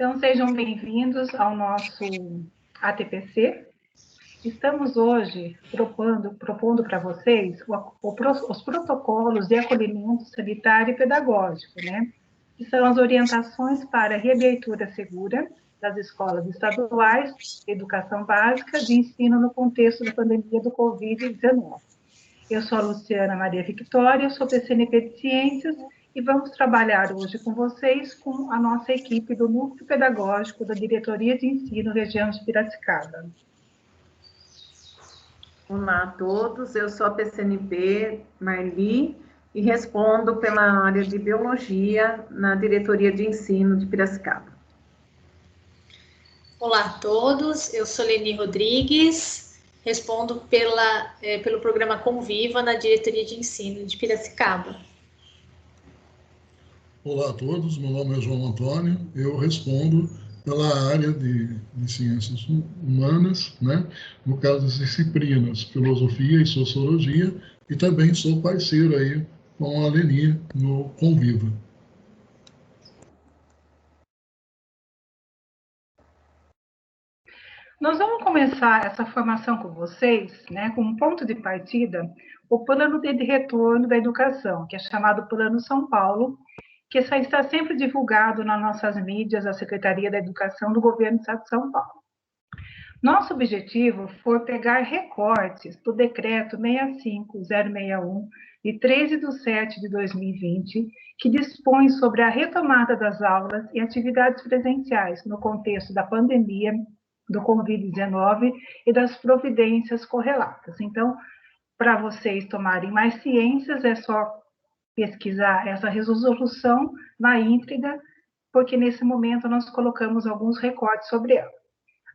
Então, sejam bem-vindos ao nosso ATPC. Estamos hoje propondo para vocês os protocolos de acolhimento sanitário e pedagógico, né? Que são as orientações para a reabertura segura das escolas estaduais de educação básica de ensino no contexto da pandemia do Covid-19. Eu sou a Luciana Maria Victória, eu sou PCNP de Ciências e vamos trabalhar hoje com vocês com a nossa equipe do Núcleo Pedagógico da Diretoria de Ensino Região de Piracicaba. Olá a todos, eu sou a PCNP Marli e respondo pela área de Biologia na Diretoria de Ensino de Piracicaba. Olá a todos, eu sou Leni Rodrigues, respondo pelo programa Conviva na Diretoria de Ensino de Piracicaba. Olá a todos, meu nome é João Antônio, eu respondo pela área de ciências humanas, né? No caso das disciplinas Filosofia e Sociologia, e também sou parceiro aí com a Leni no Conviva. Nós vamos começar essa formação com vocês, né, com um ponto de partida, o Plano de Retorno da Educação, que é chamado Plano São Paulo, que está sempre divulgado nas nossas mídias, a Secretaria da Educação do Governo do Estado de São Paulo. Nosso objetivo foi pegar recortes do Decreto 65061, de 13/7/2020, que dispõe sobre a retomada das aulas e atividades presenciais no contexto da pandemia do Covid-19 e das providências correlatas. Então, para vocês tomarem mais ciências, é só pesquisar essa resolução na íntegra, porque nesse momento nós colocamos alguns recortes sobre ela.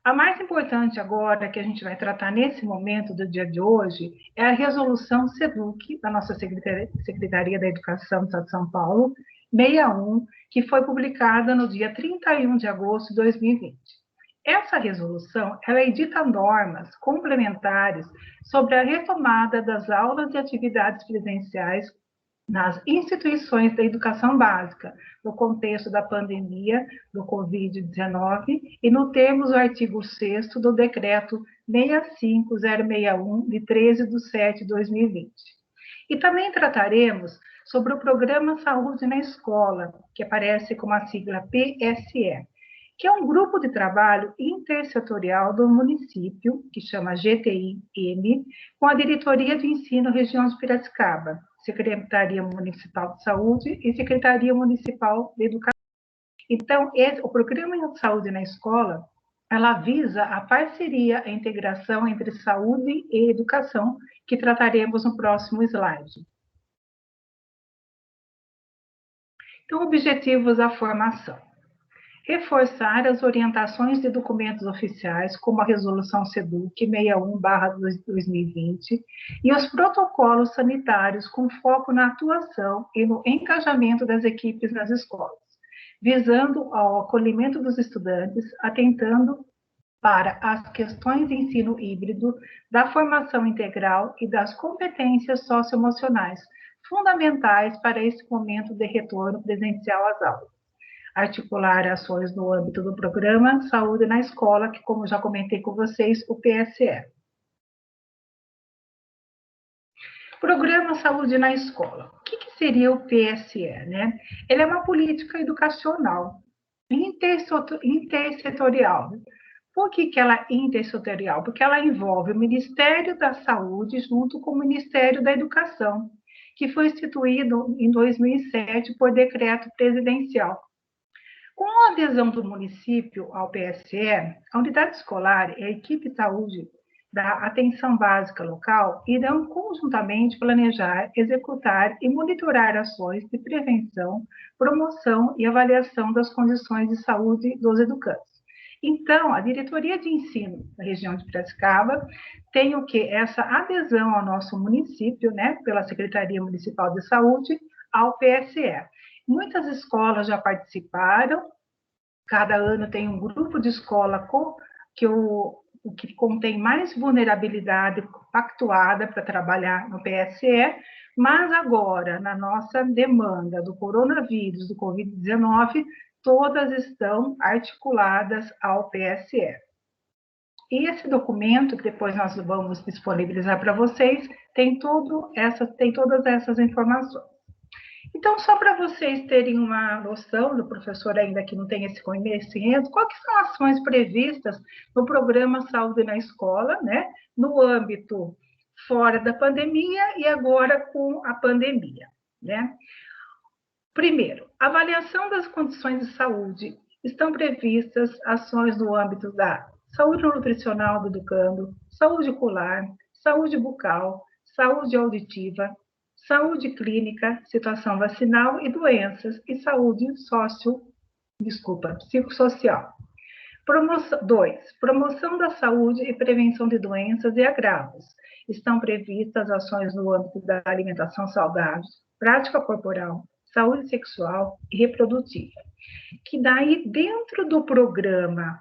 A mais importante agora, que a gente vai tratar nesse momento do dia de hoje, é a resolução SEDUC, da nossa Secretaria da Educação do Estado de São Paulo, 61, que foi publicada no dia 31 de agosto de 2020. Essa resolução, ela edita normas complementares sobre a retomada das aulas e atividades presenciais nas instituições da educação básica, no contexto da pandemia do Covid-19 e no termos do artigo 6º do Decreto 65061, de 13/7/2020. E também trataremos sobre o Programa Saúde na Escola, que aparece como a sigla PSE, que é um grupo de trabalho intersetorial do município, que chama GTI-M, com a Diretoria de Ensino Região de Piracicaba, Secretaria Municipal de Saúde e Secretaria Municipal de Educação. Então, o Programa de Saúde na Escola, ela visa a parceria, a integração entre saúde e educação, que trataremos no próximo slide. Então, objetivos da formação. Reforçar as orientações de documentos oficiais, como a Resolução SEDUC 61/2020, e os protocolos sanitários com foco na atuação e no engajamento das equipes nas escolas, visando ao acolhimento dos estudantes, atentando para as questões de ensino híbrido, da formação integral e das competências socioemocionais, fundamentais para esse momento de retorno presencial às aulas. Articular ações no âmbito do Programa Saúde na Escola, que, como já comentei com vocês, o PSE. Programa Saúde na Escola. O que seria o PSE, né? Ele é uma política educacional intersetorial. Por que ela é intersetorial? Porque ela envolve o Ministério da Saúde junto com o Ministério da Educação, que foi instituído em 2007 por decreto presidencial. Com a adesão do município ao PSE, a unidade escolar e a equipe de saúde da atenção básica local irão conjuntamente planejar, executar e monitorar ações de prevenção, promoção e avaliação das condições de saúde dos educantes. Então, a Diretoria de Ensino da região de Piracicaba tem o quê? Essa adesão ao nosso município, né, pela Secretaria Municipal de Saúde, ao PSE. Muitas escolas já participaram, cada ano tem um grupo de escola que contém mais vulnerabilidade pactuada para trabalhar no PSE, mas agora, na nossa demanda do coronavírus, do Covid-19, todas estão articuladas ao PSE. E esse documento, que depois nós vamos disponibilizar para vocês, tem todas essas informações. Então, só para vocês terem uma noção, do professor ainda que não tem esse conhecimento, quais são as ações previstas no programa Saúde na Escola, né? No âmbito fora da pandemia e agora com a pandemia, né? Primeiro, avaliação das condições de saúde. Estão previstas ações no âmbito da saúde nutricional do educando, saúde ocular, saúde bucal, saúde auditiva, saúde clínica, situação vacinal e doenças, e saúde psicossocial. 2. Promoção da saúde e prevenção de doenças e agravos. Estão previstas ações no âmbito da alimentação saudável, prática corporal, saúde sexual e reprodutiva. Que daí, dentro do programa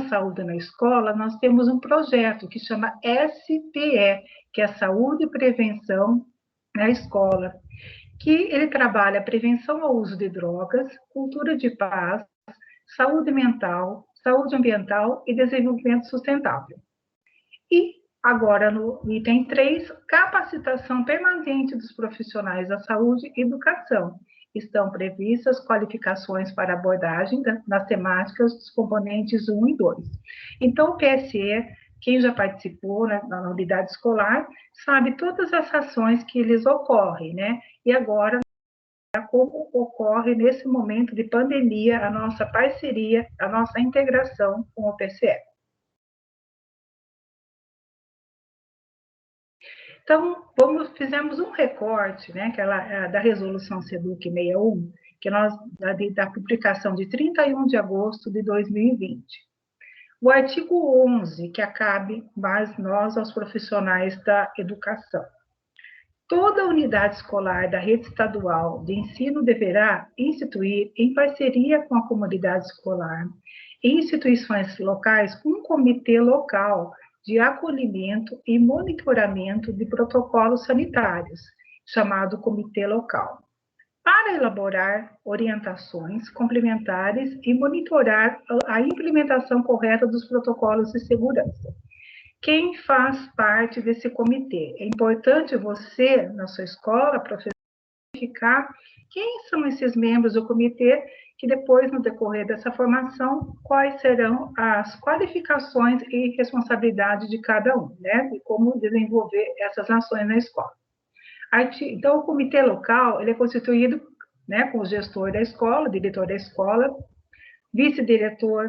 Saúde na Escola, nós temos um projeto que chama SPE, que é Saúde e Prevenção na Escola, que ele trabalha a prevenção ao uso de drogas, cultura de paz, saúde mental, saúde ambiental e desenvolvimento sustentável. E agora, no item 3, capacitação permanente dos profissionais da saúde e educação. Estão previstas qualificações para abordagem nas temáticas dos componentes 1 e 2. Então, o PSE, quem já participou, né, na unidade escolar, sabe todas as ações que eles ocorrem, né? E agora, como ocorre nesse momento de pandemia, a nossa parceria, a nossa integração com o PSE. Então, fizemos um recorte, né, da resolução SEDUC 61, que da publicação de 31 de agosto de 2020. O artigo 11, que cabe mais nós, aos profissionais da educação. Toda unidade escolar da rede estadual de ensino deverá instituir, em parceria com a comunidade escolar e instituições locais, um comitê local de acolhimento e monitoramento de protocolos sanitários, chamado Comitê Local, para elaborar orientações complementares e monitorar a implementação correta dos protocolos de segurança. Quem faz parte desse comitê? É importante você, na sua escola, professor, identificar quem são esses membros do comitê, que depois, no decorrer dessa formação, quais serão as qualificações e responsabilidades de cada um, né? E como desenvolver essas ações na escola. Então, o comitê local, ele é constituído, né, com o gestor da escola, diretor da escola, vice-diretor,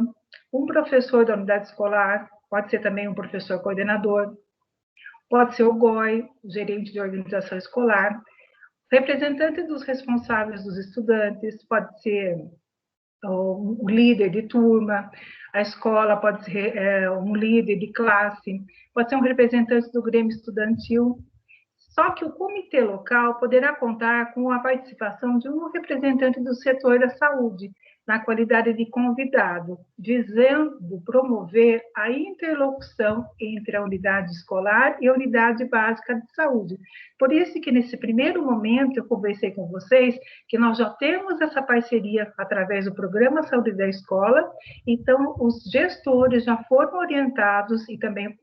um professor da unidade escolar, pode ser também um professor coordenador, pode ser o GOI, o gerente de organização escolar, representante dos responsáveis dos estudantes, pode ser o líder de turma, a escola pode ser um líder de classe, pode ser um representante do Grêmio Estudantil. Só que o comitê local poderá contar com a participação de um representante do setor da saúde, na qualidade de convidado, visando promover a interlocução entre a unidade escolar e a unidade básica de saúde. Por isso que, nesse primeiro momento, eu conversei com vocês que nós já temos essa parceria através do Programa Saúde da Escola, então os gestores já foram orientados e também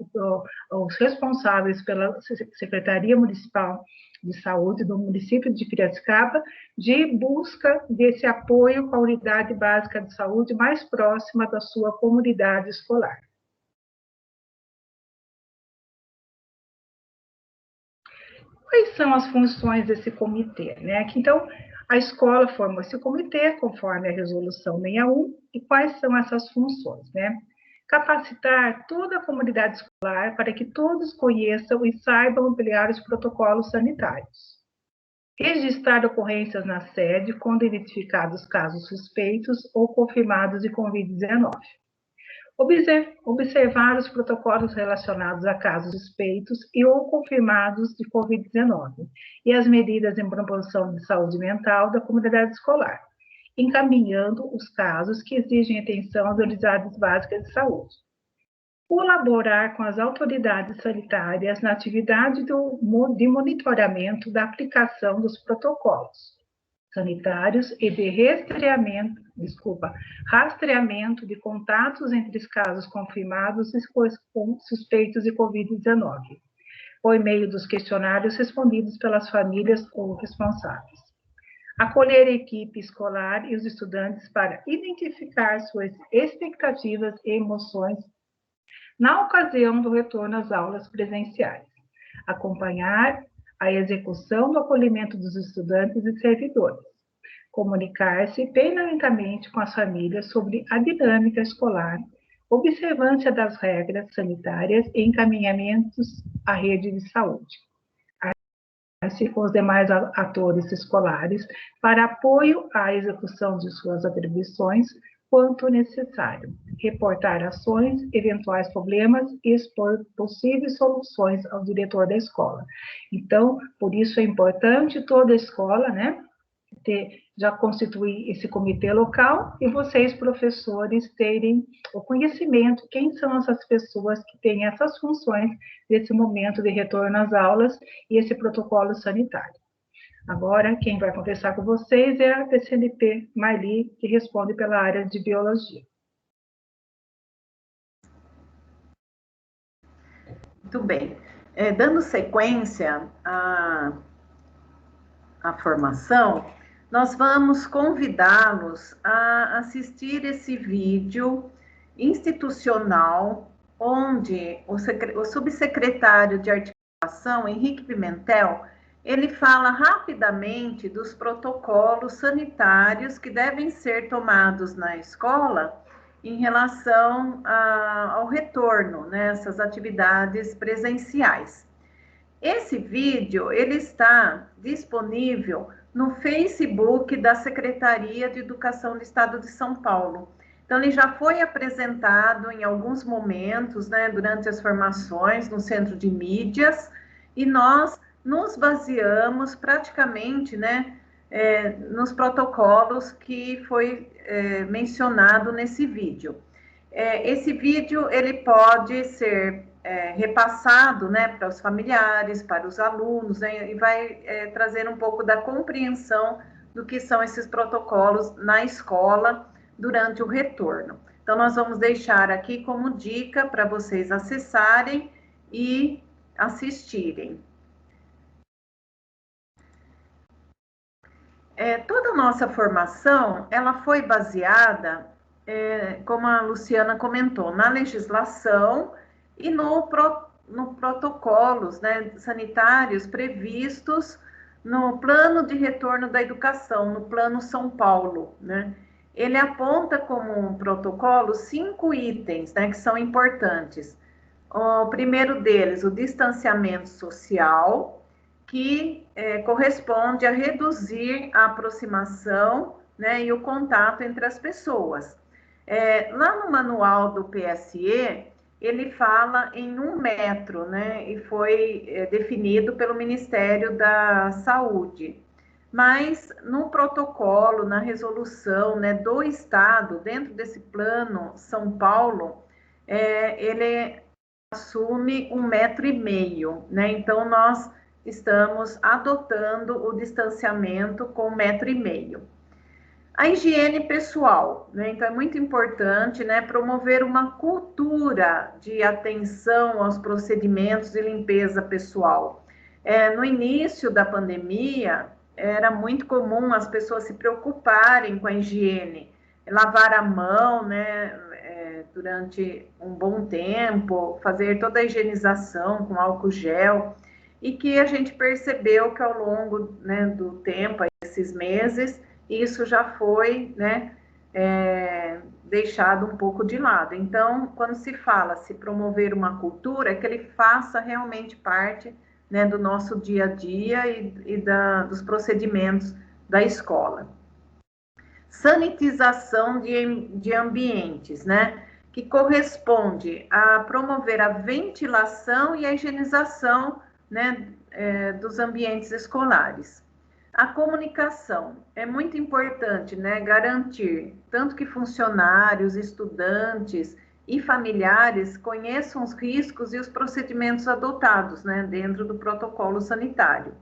os responsáveis pela Secretaria Municipal de Saúde do município de Piracicaba, de busca desse apoio com a unidade básica de saúde mais próxima da sua comunidade escolar. Quais são as funções desse comitê, né? Então, a escola formou esse comitê conforme a resolução 61, e quais são essas funções, né? Capacitar toda a comunidade escolar para que todos conheçam e saibam ampliar os protocolos sanitários. Registrar ocorrências na sede quando identificados casos suspeitos ou confirmados de Covid-19. Observar os protocolos relacionados a casos suspeitos e ou confirmados de Covid-19 e as medidas em promoção de saúde mental da comunidade escolar, encaminhando os casos que exigem atenção às unidades básicas de saúde. Colaborar com as autoridades sanitárias na atividade de monitoramento da aplicação dos protocolos. sanitários e de rastreamento de contatos entre os casos confirmados e suspeitos de Covid-19, por meio dos questionários respondidos pelas famílias ou responsáveis. Acolher a equipe escolar e os estudantes para identificar suas expectativas e emoções na ocasião do retorno às aulas presenciais. Acompanhar a execução do acolhimento dos estudantes e servidores. Comunicar-se periodicamente com as famílias sobre a dinâmica escolar, observância das regras sanitárias e encaminhamentos à rede de saúde. Assim com os demais atores escolares para apoio à execução de suas atribuições quanto necessário, reportar ações, eventuais problemas e expor possíveis soluções ao diretor da escola. Então, por isso é importante toda a escola, né, já constituir esse comitê local e vocês, professores, terem o conhecimento, quem são essas pessoas que têm essas funções nesse momento de retorno às aulas e esse protocolo sanitário. Agora, quem vai conversar com vocês é a PCNP Marli, que responde pela área de biologia. Muito bem. Dando sequência à formação, nós vamos convidá-los a assistir esse vídeo institucional, onde o subsecretário de Articulação, Henrique Pimentel, ele fala rapidamente dos protocolos sanitários que devem ser tomados na escola em relação ao retorno, né, essas atividades presenciais. Esse vídeo, ele está disponível no Facebook da Secretaria de Educação do Estado de São Paulo. Então, ele já foi apresentado em alguns momentos, né, durante as formações no Centro de Mídias, e nós nos baseamos praticamente, né, nos protocolos que foi mencionado nesse vídeo. Esse vídeo, ele pode ser repassado, né, para os familiares, para os alunos, né, e vai trazer um pouco da compreensão do que são esses protocolos na escola durante o retorno. Então, nós vamos deixar aqui como dica para vocês acessarem e assistirem. Toda a nossa formação, ela foi baseada, como a Luciana comentou, na legislação e no protocolos, né, sanitários previstos no Plano de Retorno da Educação, no Plano São Paulo, né? Ele aponta como um protocolo 5 itens, né, que são importantes. O primeiro deles, o distanciamento social, que corresponde a reduzir a aproximação, né, e o contato entre as pessoas. Lá no manual do PSE, ele fala em 1 metro, né, e foi definido pelo Ministério da Saúde. Mas no protocolo, na resolução, né, do Estado, dentro desse plano São Paulo, ele assume 1,5 metro, né, então nós estamos adotando o distanciamento com 1,5 metro. A higiene pessoal, né? Então é muito importante, né, promover uma cultura de atenção aos procedimentos de limpeza pessoal. No início da pandemia, era muito comum as pessoas se preocuparem com a higiene, lavar a mão, né, durante um bom tempo, fazer toda a higienização com álcool gel, e que a gente percebeu que ao longo, né, do tempo, esses meses, isso já foi, né, deixado um pouco de lado. Então, quando se fala se promover uma cultura, é que ele faça realmente parte, né, do nosso dia a dia e dos procedimentos da escola. Sanitização de ambientes, né, que corresponde a promover a ventilação e a higienização, né, dos ambientes escolares. A comunicação é muito importante, né, garantir tanto que funcionários, estudantes e familiares conheçam os riscos e os procedimentos adotados, né, dentro do protocolo sanitário.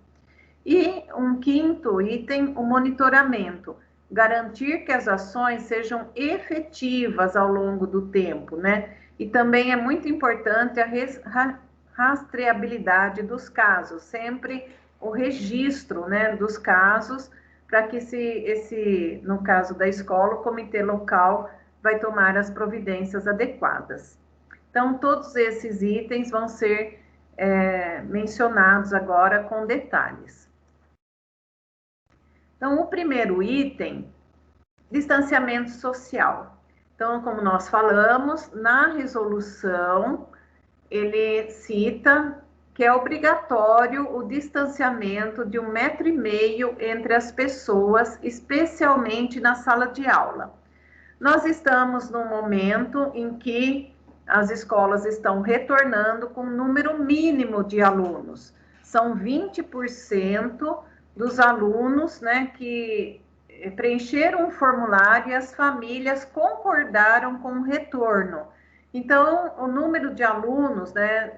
E um quinto item, o monitoramento, garantir que as ações sejam efetivas ao longo do tempo, né? E também é muito importante a rastreabilidade dos casos, sempre o registro, né, dos casos, para que no caso da escola, o comitê local vai tomar as providências adequadas. Então, todos esses itens vão ser mencionados agora com detalhes. Então, o primeiro item, distanciamento social. Então, como nós falamos, na resolução, ele cita que é obrigatório o distanciamento de 1,5 metro entre as pessoas, especialmente na sala de aula. Nós estamos num momento em que as escolas estão retornando com um número mínimo de alunos. São 20% dos alunos, né, que preencheram um formulário e as famílias concordaram com o retorno. Então, o número de alunos, né,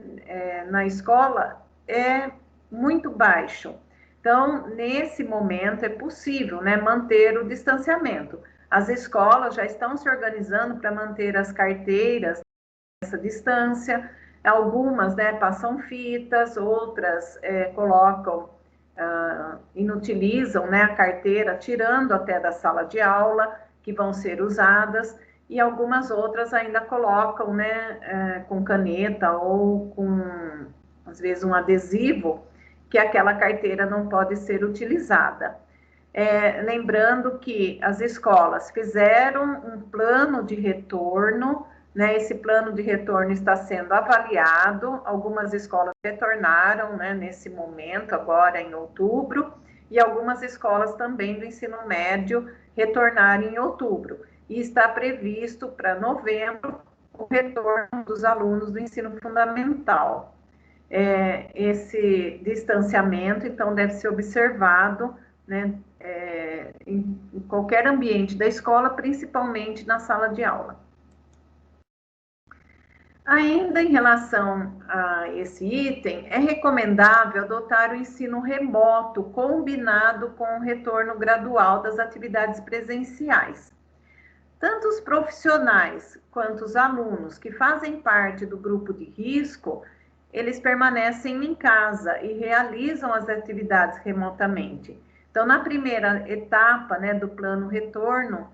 na escola é muito baixo. Então, nesse momento, é possível, né, manter o distanciamento. As escolas já estão se organizando para manter as carteiras nessa distância. Algumas, né, passam fitas, outras colocam, inutilizam, né, a carteira, tirando até da sala de aula, que vão ser usadas, e algumas outras ainda colocam, né, com caneta ou com, às vezes, um adesivo, que aquela carteira não pode ser utilizada. Lembrando que as escolas fizeram um plano de retorno, né, esse plano de retorno está sendo avaliado, algumas escolas retornaram, né, nesse momento, agora em outubro, e algumas escolas também do ensino médio retornaram em outubro. E está previsto para novembro o retorno dos alunos do ensino fundamental. Esse distanciamento, então, deve ser observado, né, em qualquer ambiente da escola, principalmente na sala de aula. Ainda em relação a esse item, é recomendável adotar o ensino remoto combinado com o retorno gradual das atividades presenciais. Tanto os profissionais quanto os alunos que fazem parte do grupo de risco, eles permanecem em casa e realizam as atividades remotamente. Então, na primeira etapa, né, do plano retorno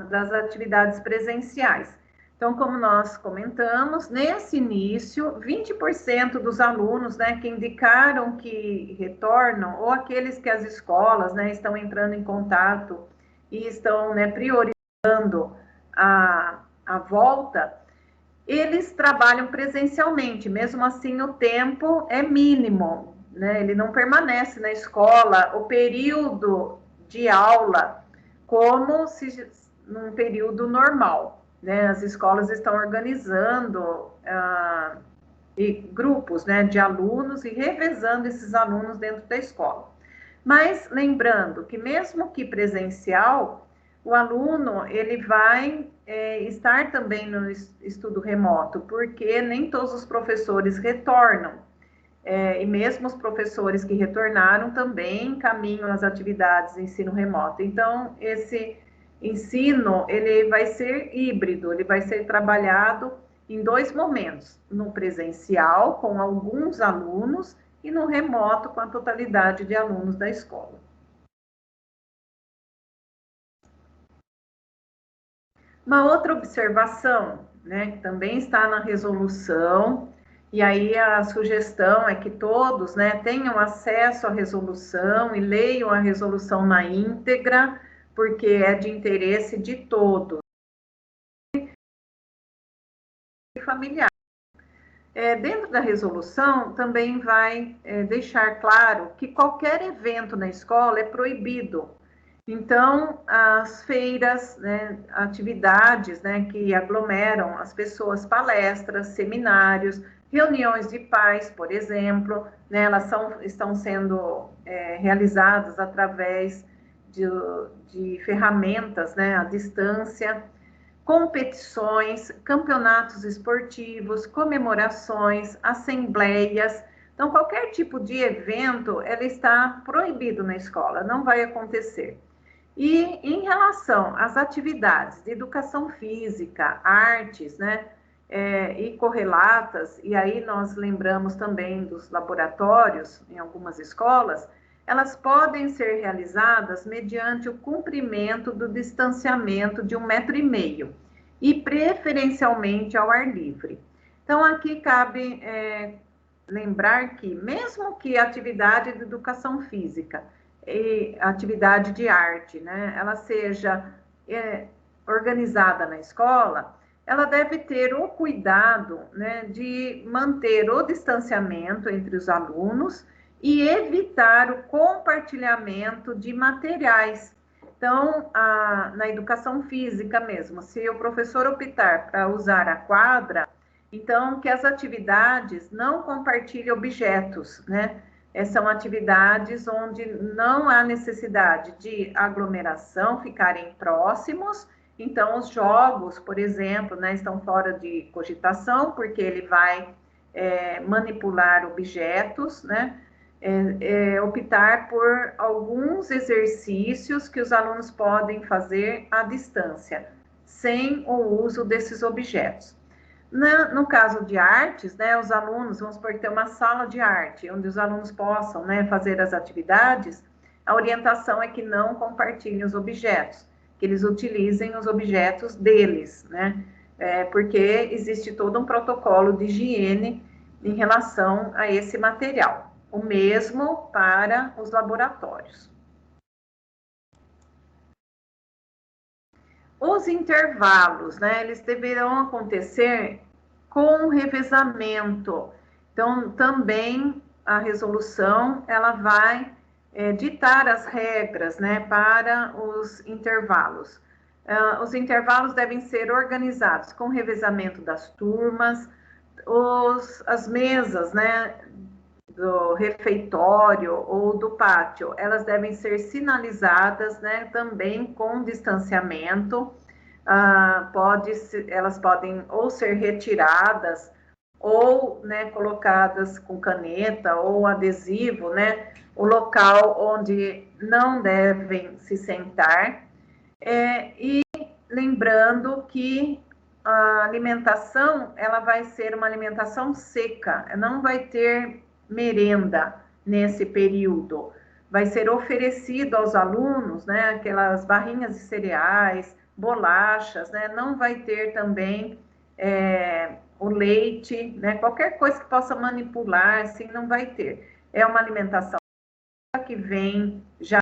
das atividades presenciais. Então, como nós comentamos, nesse início, 20% dos alunos, né, que indicaram que retornam, ou aqueles que as escolas, né, estão entrando em contato e estão, né, priorizando a volta, eles trabalham presencialmente, mesmo assim o tempo é mínimo, né? Ele não permanece na escola o período de aula como se num período normal, né? As escolas estão organizando grupos, né, de alunos e revezando esses alunos dentro da escola. Mas lembrando que mesmo que presencial, o aluno ele vai estar também no estudo remoto, porque nem todos os professores retornam. E mesmo os professores que retornaram também encaminham as atividades de ensino remoto. Então, esse ensino ele vai ser híbrido, ele vai ser trabalhado em 2 momentos, no presencial, com alguns alunos, e no remoto, com a totalidade de alunos da escola. Uma outra observação, né, que também está na resolução, e aí a sugestão é que todos, né, tenham acesso à resolução e leiam a resolução na íntegra, porque é de interesse de todos. Familiar. Dentro da resolução, também vai deixar claro que qualquer evento na escola é proibido. Então, as feiras, né, atividades, né, que aglomeram as pessoas, palestras, seminários, reuniões de pais, por exemplo, né, elas estão sendo realizadas através de ferramentas, né, à distância, competições, campeonatos esportivos, comemorações, assembleias. Então, qualquer tipo de evento, ela está proibido na escola, não vai acontecer. E em relação às atividades de educação física, artes, né, e correlatas, e aí nós lembramos também dos laboratórios em algumas escolas, elas podem ser realizadas mediante o cumprimento do distanciamento de 1,5 m e preferencialmente ao ar livre. Então, aqui cabe lembrar que, mesmo que a atividade de educação física e atividade de arte, né, ela seja organizada na escola, ela deve ter o cuidado, né, de manter o distanciamento entre os alunos e evitar o compartilhamento de materiais. Então, na educação física mesmo, se o professor optar para usar a quadra, então, que as atividades não compartilhem objetos, né? São atividades onde não há necessidade de aglomeração, ficarem próximos. Então, os jogos, por exemplo, né, estão fora de cogitação, porque ele vai manipular objetos, né? Optar por alguns exercícios que os alunos podem fazer à distância, sem o uso desses objetos. No caso de artes, né, os alunos, vamos supor que tem uma sala de arte, onde os alunos possam, né, fazer as atividades, a orientação é que não compartilhem os objetos, que eles utilizem os objetos deles, né, porque existe todo um protocolo de higiene em relação a esse material, o mesmo para os laboratórios. Os intervalos, né, eles deverão acontecer com revezamento. Então, também a resolução, ela vai ditar as regras, né, para os intervalos. Os intervalos devem ser organizados com revezamento das turmas, as mesas, né, do refeitório ou do pátio, elas devem ser sinalizadas, né, também com distanciamento. Elas podem ou ser retiradas ou, né, colocadas com caneta ou adesivo, né, o local onde não devem se sentar. E lembrando que a alimentação, ela vai ser uma alimentação seca, não vai ter merenda nesse período. Vai ser oferecido aos alunos, né, aquelas barrinhas de cereais, bolachas, né, não vai ter também o leite, né, qualquer coisa que possa manipular, assim, não vai ter. É uma alimentação que vem já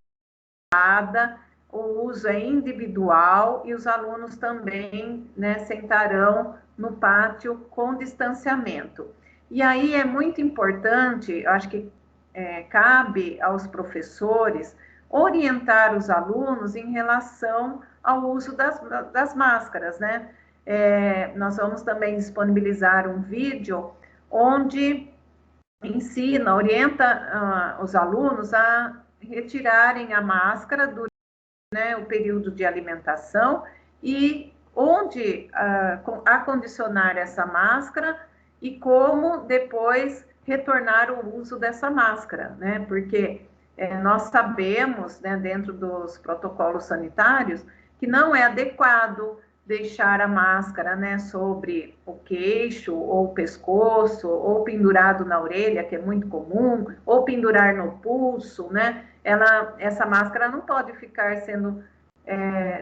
dada, o uso é individual e os alunos também, né, sentarão no pátio com distanciamento. E aí é muito importante, acho que cabe aos professores orientar os alunos em relação ao uso das máscaras, né? Nós vamos também disponibilizar um vídeo onde ensina, orienta os alunos a retirarem a máscara durante, né, o período de alimentação e onde acondicionar essa máscara e como depois retornar o uso dessa máscara, né? Porque nós sabemos, né, dentro dos protocolos sanitários, que não é adequado deixar a máscara, né, sobre o queixo ou o pescoço, ou pendurado na orelha, que é muito comum, ou pendurar no pulso, né? Essa máscara não pode ficar sendo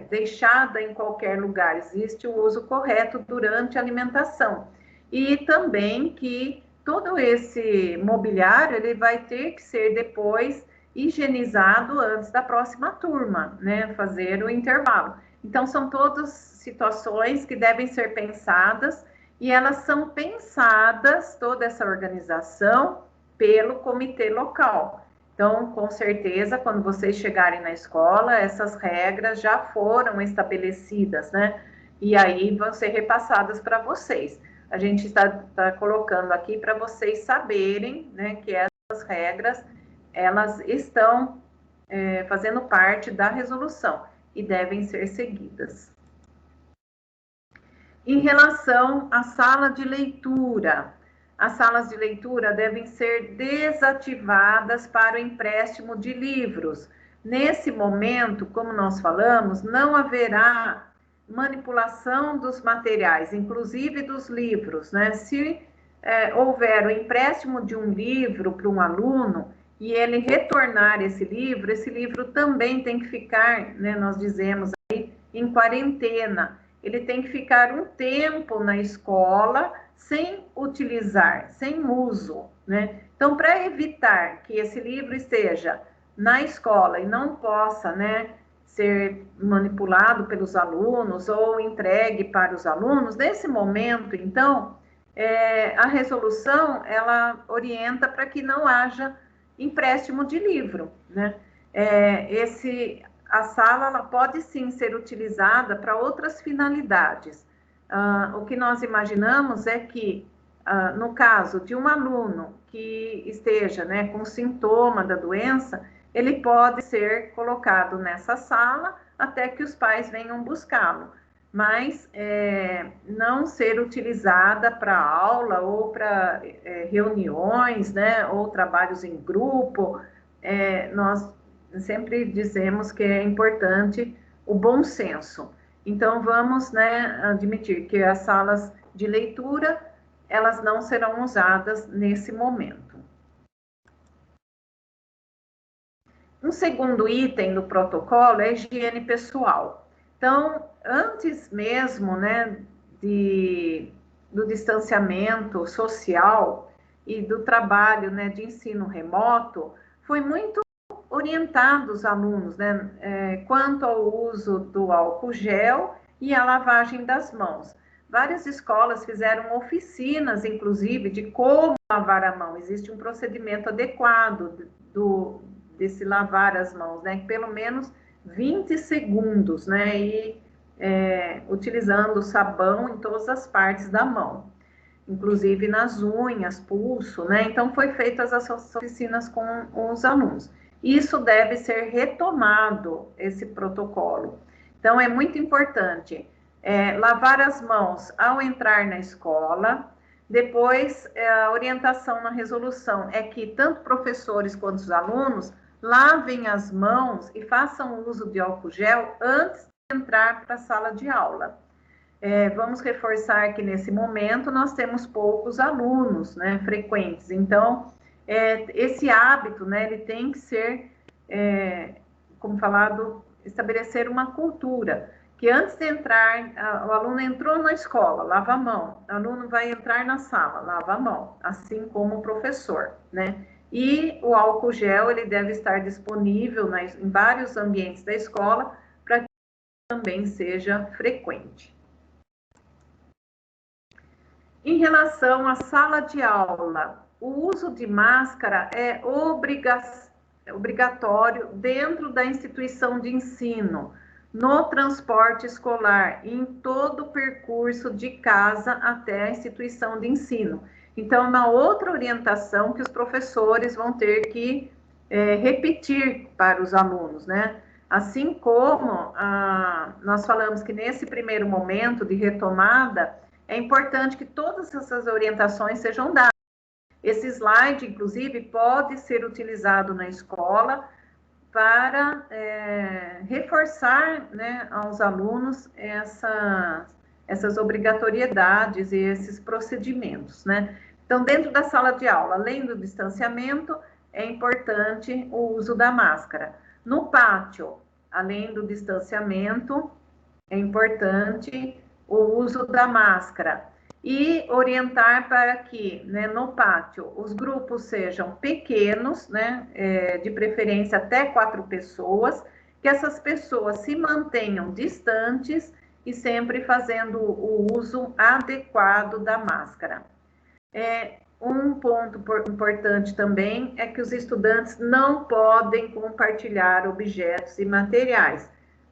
deixada em qualquer lugar, existe o uso correto durante a alimentação. E também que todo esse mobiliário, ele vai ter que ser depois higienizado antes da próxima turma, né, fazer o intervalo. Então, são todas situações que devem ser pensadas e elas são pensadas, toda essa organização, pelo comitê local. Então, com certeza, quando vocês chegarem na escola, essas regras já foram estabelecidas, né? E aí vão ser repassadas para vocês. A gente está colocando aqui para vocês saberem, né, que essas regras, elas estão fazendo parte da resolução e devem ser seguidas. Em relação à sala de leitura, as salas de leitura devem ser desativadas para o empréstimo de livros. Nesse momento, como nós falamos, não haverá manipulação dos materiais, inclusive dos livros, né? Se houver o empréstimo de um livro para um aluno e ele retornar esse livro também tem que ficar, né, nós dizemos aí, em quarentena. Ele tem que ficar um tempo na escola sem utilizar, sem uso, né? Então, para evitar que esse livro esteja na escola e não possa, né, ser manipulado pelos alunos ou entregue para os alunos, nesse momento, então, a resolução, ela orienta para que não haja empréstimo de livro, né? A sala ela pode sim ser utilizada para outras finalidades. O que nós imaginamos é que, no caso de um aluno que esteja, né, com sintoma da doença, ele pode ser colocado nessa sala até que os pais venham buscá-lo, mas não ser utilizada para aula ou para reuniões, né, ou trabalhos em grupo. Nós sempre dizemos que é importante o bom senso. Então, vamos, né, admitir que as salas de leitura, elas não serão usadas nesse momento. Um segundo item do protocolo é a higiene pessoal. Então, antes mesmo, né, do distanciamento social e do trabalho, né, de ensino remoto, foi muito orientado os alunos, né, quanto ao uso do álcool gel e a lavagem das mãos. Várias escolas fizeram oficinas, inclusive, de como lavar a mão. Existe um procedimento adequado desse lavar as mãos, né, pelo menos 20 segundos, né, e utilizando sabão em todas as partes da mão, inclusive nas unhas, pulso, né, então foi feitas as oficinas com os alunos. Isso deve ser retomado, esse protocolo. Então, é muito importante lavar as mãos ao entrar na escola. Depois, a orientação na resolução é que tanto professores quanto os alunos lavem as mãos e façam uso de álcool gel antes de entrar para a sala de aula. Vamos reforçar que nesse momento nós temos poucos alunos, né, frequentes. Então, esse hábito, né, ele tem que ser, como falado, estabelecer uma cultura, que antes de entrar, o aluno entrou na escola, lava a mão, o aluno vai entrar na sala, lava a mão, assim como o professor, né? E o álcool gel, ele deve estar disponível em vários ambientes da escola, para que também seja frequente. Em relação à sala de aula, o uso de máscara é obrigatório dentro da instituição de ensino, no transporte escolar e em todo o percurso de casa até a instituição de ensino. Então, é uma outra orientação que os professores vão ter que repetir para os alunos, né? Assim como nós falamos que nesse primeiro momento de retomada, é importante que todas essas orientações sejam dadas. Esse slide, inclusive, pode ser utilizado na escola para reforçar, né, aos alunos essas obrigatoriedades e esses procedimentos, né? Então, dentro da sala de aula, além do distanciamento, é importante o uso da máscara. No pátio, além do distanciamento, é importante o uso da máscara e orientar para que, né, no pátio, os grupos sejam pequenos, né, de preferência até 4 pessoas, que essas pessoas se mantenham distantes e sempre fazendo o uso adequado da máscara. Um ponto importante também é que os estudantes não podem compartilhar objetos e materiais,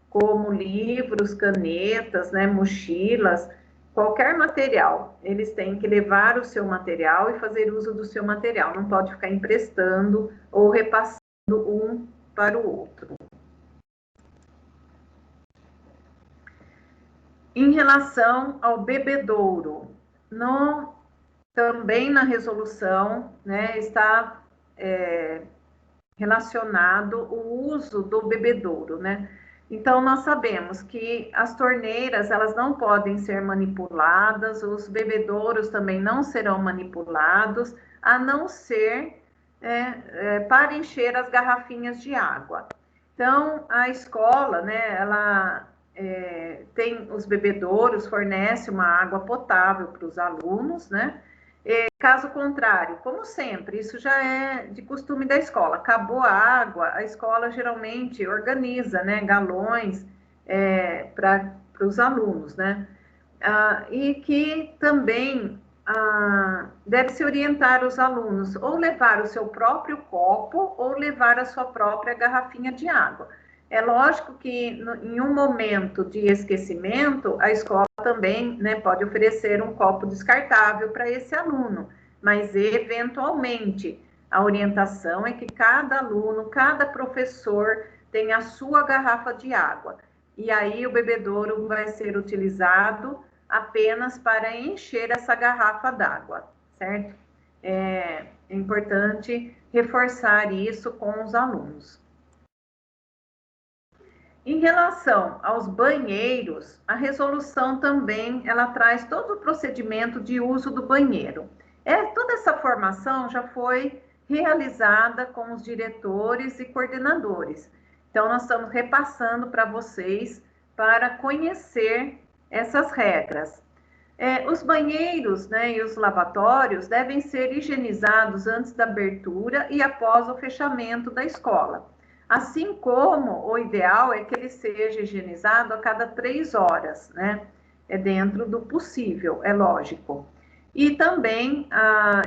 como livros, canetas, né, mochilas, qualquer material. Eles têm que levar o seu material e fazer uso do seu material. Não pode ficar emprestando ou repassando um para o outro. Em relação ao bebedouro, também na resolução, né, está relacionado o uso do bebedouro, né? Então, nós sabemos que as torneiras, elas não podem ser manipuladas, os bebedouros também não serão manipulados, a não ser para encher as garrafinhas de água. Então, a escola, né, ela tem os bebedouros, fornece uma água potável para os alunos, né? Caso contrário, como sempre, isso já é de costume da escola. Acabou a água, a escola geralmente organiza, né, galões para os alunos, né? E que também deve-se orientar os alunos ou levar o seu próprio copo ou levar a sua própria garrafinha de água. É lógico que em um momento de esquecimento, a escola também, né, pode oferecer um copo descartável para esse aluno, mas eventualmente a orientação é que cada aluno, cada professor tenha a sua garrafa de água. E aí o bebedouro vai ser utilizado apenas para encher essa garrafa d'água, certo? É importante reforçar isso com os alunos. Em relação aos banheiros, a resolução também, ela traz todo o procedimento de uso do banheiro. Toda essa formação já foi realizada com os diretores e coordenadores. Então, nós estamos repassando para vocês para conhecer essas regras. Os banheiros, né, e os lavatórios devem ser higienizados antes da abertura e após o fechamento da escola. Assim como o ideal é que ele seja higienizado a cada 3 horas, né? Dentro do possível, é lógico. E também,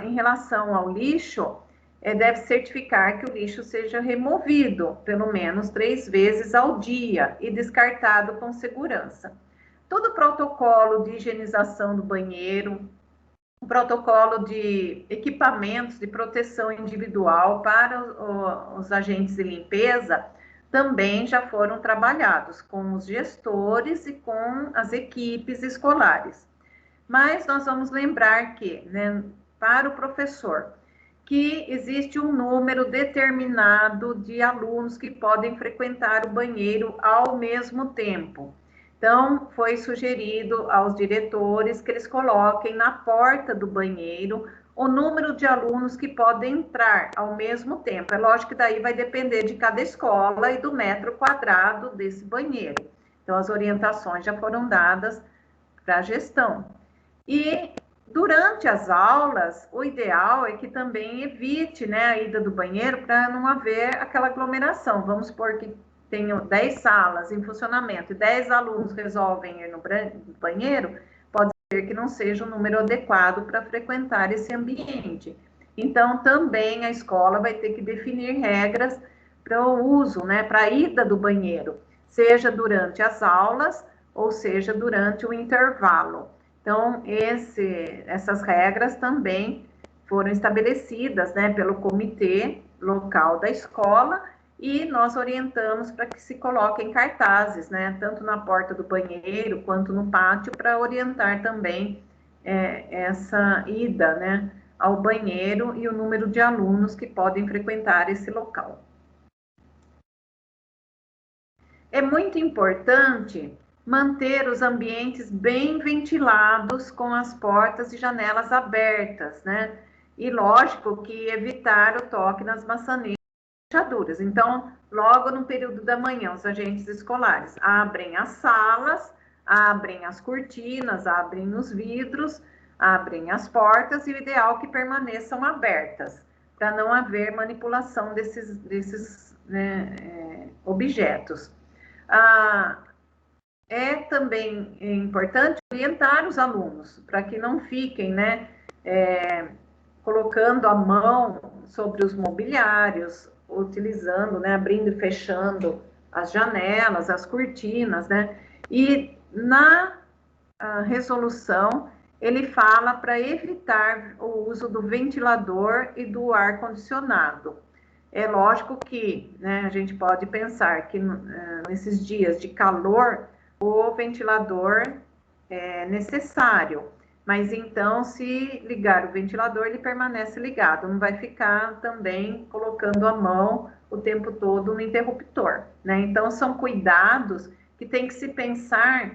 em relação ao lixo, deve certificar que o lixo seja removido pelo menos 3 vezes ao dia e descartado com segurança. Todo o protocolo de higienização do banheiro, o protocolo de equipamentos de proteção individual para os agentes de limpeza também já foram trabalhados com os gestores e com as equipes escolares. Mas nós vamos lembrar que, né, para o professor, que existe um número determinado de alunos que podem frequentar o banheiro ao mesmo tempo. Então, foi sugerido aos diretores que eles coloquem na porta do banheiro o número de alunos que podem entrar ao mesmo tempo. É lógico que daí vai depender de cada escola e do metro quadrado desse banheiro. Então, as orientações já foram dadas para a gestão. E durante as aulas, o ideal é que também evite, né, a ida do banheiro para não haver aquela aglomeração. Vamos supor que tenho 10 salas em funcionamento e 10 alunos resolvem ir no banheiro, pode ser que não seja um número adequado para frequentar esse ambiente. Então, também a escola vai ter que definir regras para o uso, né, para a ida do banheiro, seja durante as aulas ou seja durante o intervalo. Então, essas regras também foram estabelecidas, né, pelo comitê local da escola, e nós orientamos para que se coloquem cartazes, né, tanto na porta do banheiro quanto no pátio, para orientar também essa ida, né, ao banheiro e o número de alunos que podem frequentar esse local. É muito importante manter os ambientes bem ventilados, com as portas e janelas abertas, né? E lógico que evitar o toque nas maçanetas e fechaduras. Então, logo no período da manhã, os agentes escolares abrem as salas, abrem as cortinas, abrem os vidros, abrem as portas, e o ideal é que permaneçam abertas, para não haver manipulação desses né, objetos. É também importante orientar os alunos, para que não fiquem, né, colocando a mão sobre os mobiliários, utilizando, né, abrindo e fechando as janelas, as cortinas, né, e na resolução ele fala para evitar o uso do ventilador e do ar-condicionado. É lógico que, né, a gente pode pensar que nesses dias de calor, o ventilador é necessário, Mas então, se ligar o ventilador, ele permanece ligado, não vai ficar também colocando a mão o tempo todo no interruptor, né? Então, são cuidados que tem que se pensar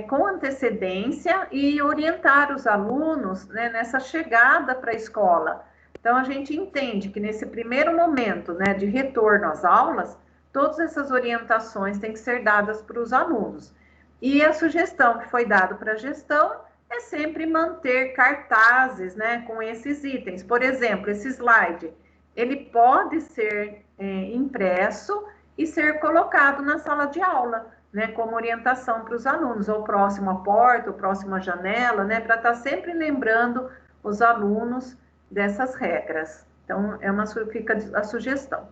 com antecedência e orientar os alunos, né, nessa chegada para a escola. Então, a gente entende que nesse primeiro momento, né, de retorno às aulas, todas essas orientações têm que ser dadas para os alunos. E a sugestão que foi dada para a gestão é sempre manter cartazes, né, com esses itens. Por exemplo, esse slide, ele pode ser impresso e ser colocado na sala de aula, né, como orientação para os alunos, ou próximo à porta, ou próximo à janela, né, para estar sempre lembrando os alunos dessas regras. Então, fica a sugestão.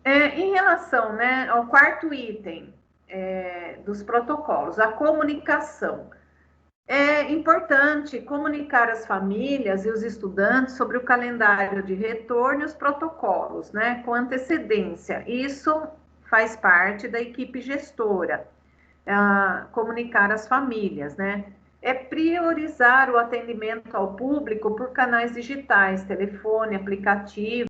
Em relação, né, ao quarto item dos protocolos, a comunicação. É importante comunicar às famílias e os estudantes sobre o calendário de retorno e os protocolos, né, com antecedência. Isso faz parte da equipe gestora, comunicar às famílias, né? É priorizar o atendimento ao público por canais digitais, telefone, aplicativo.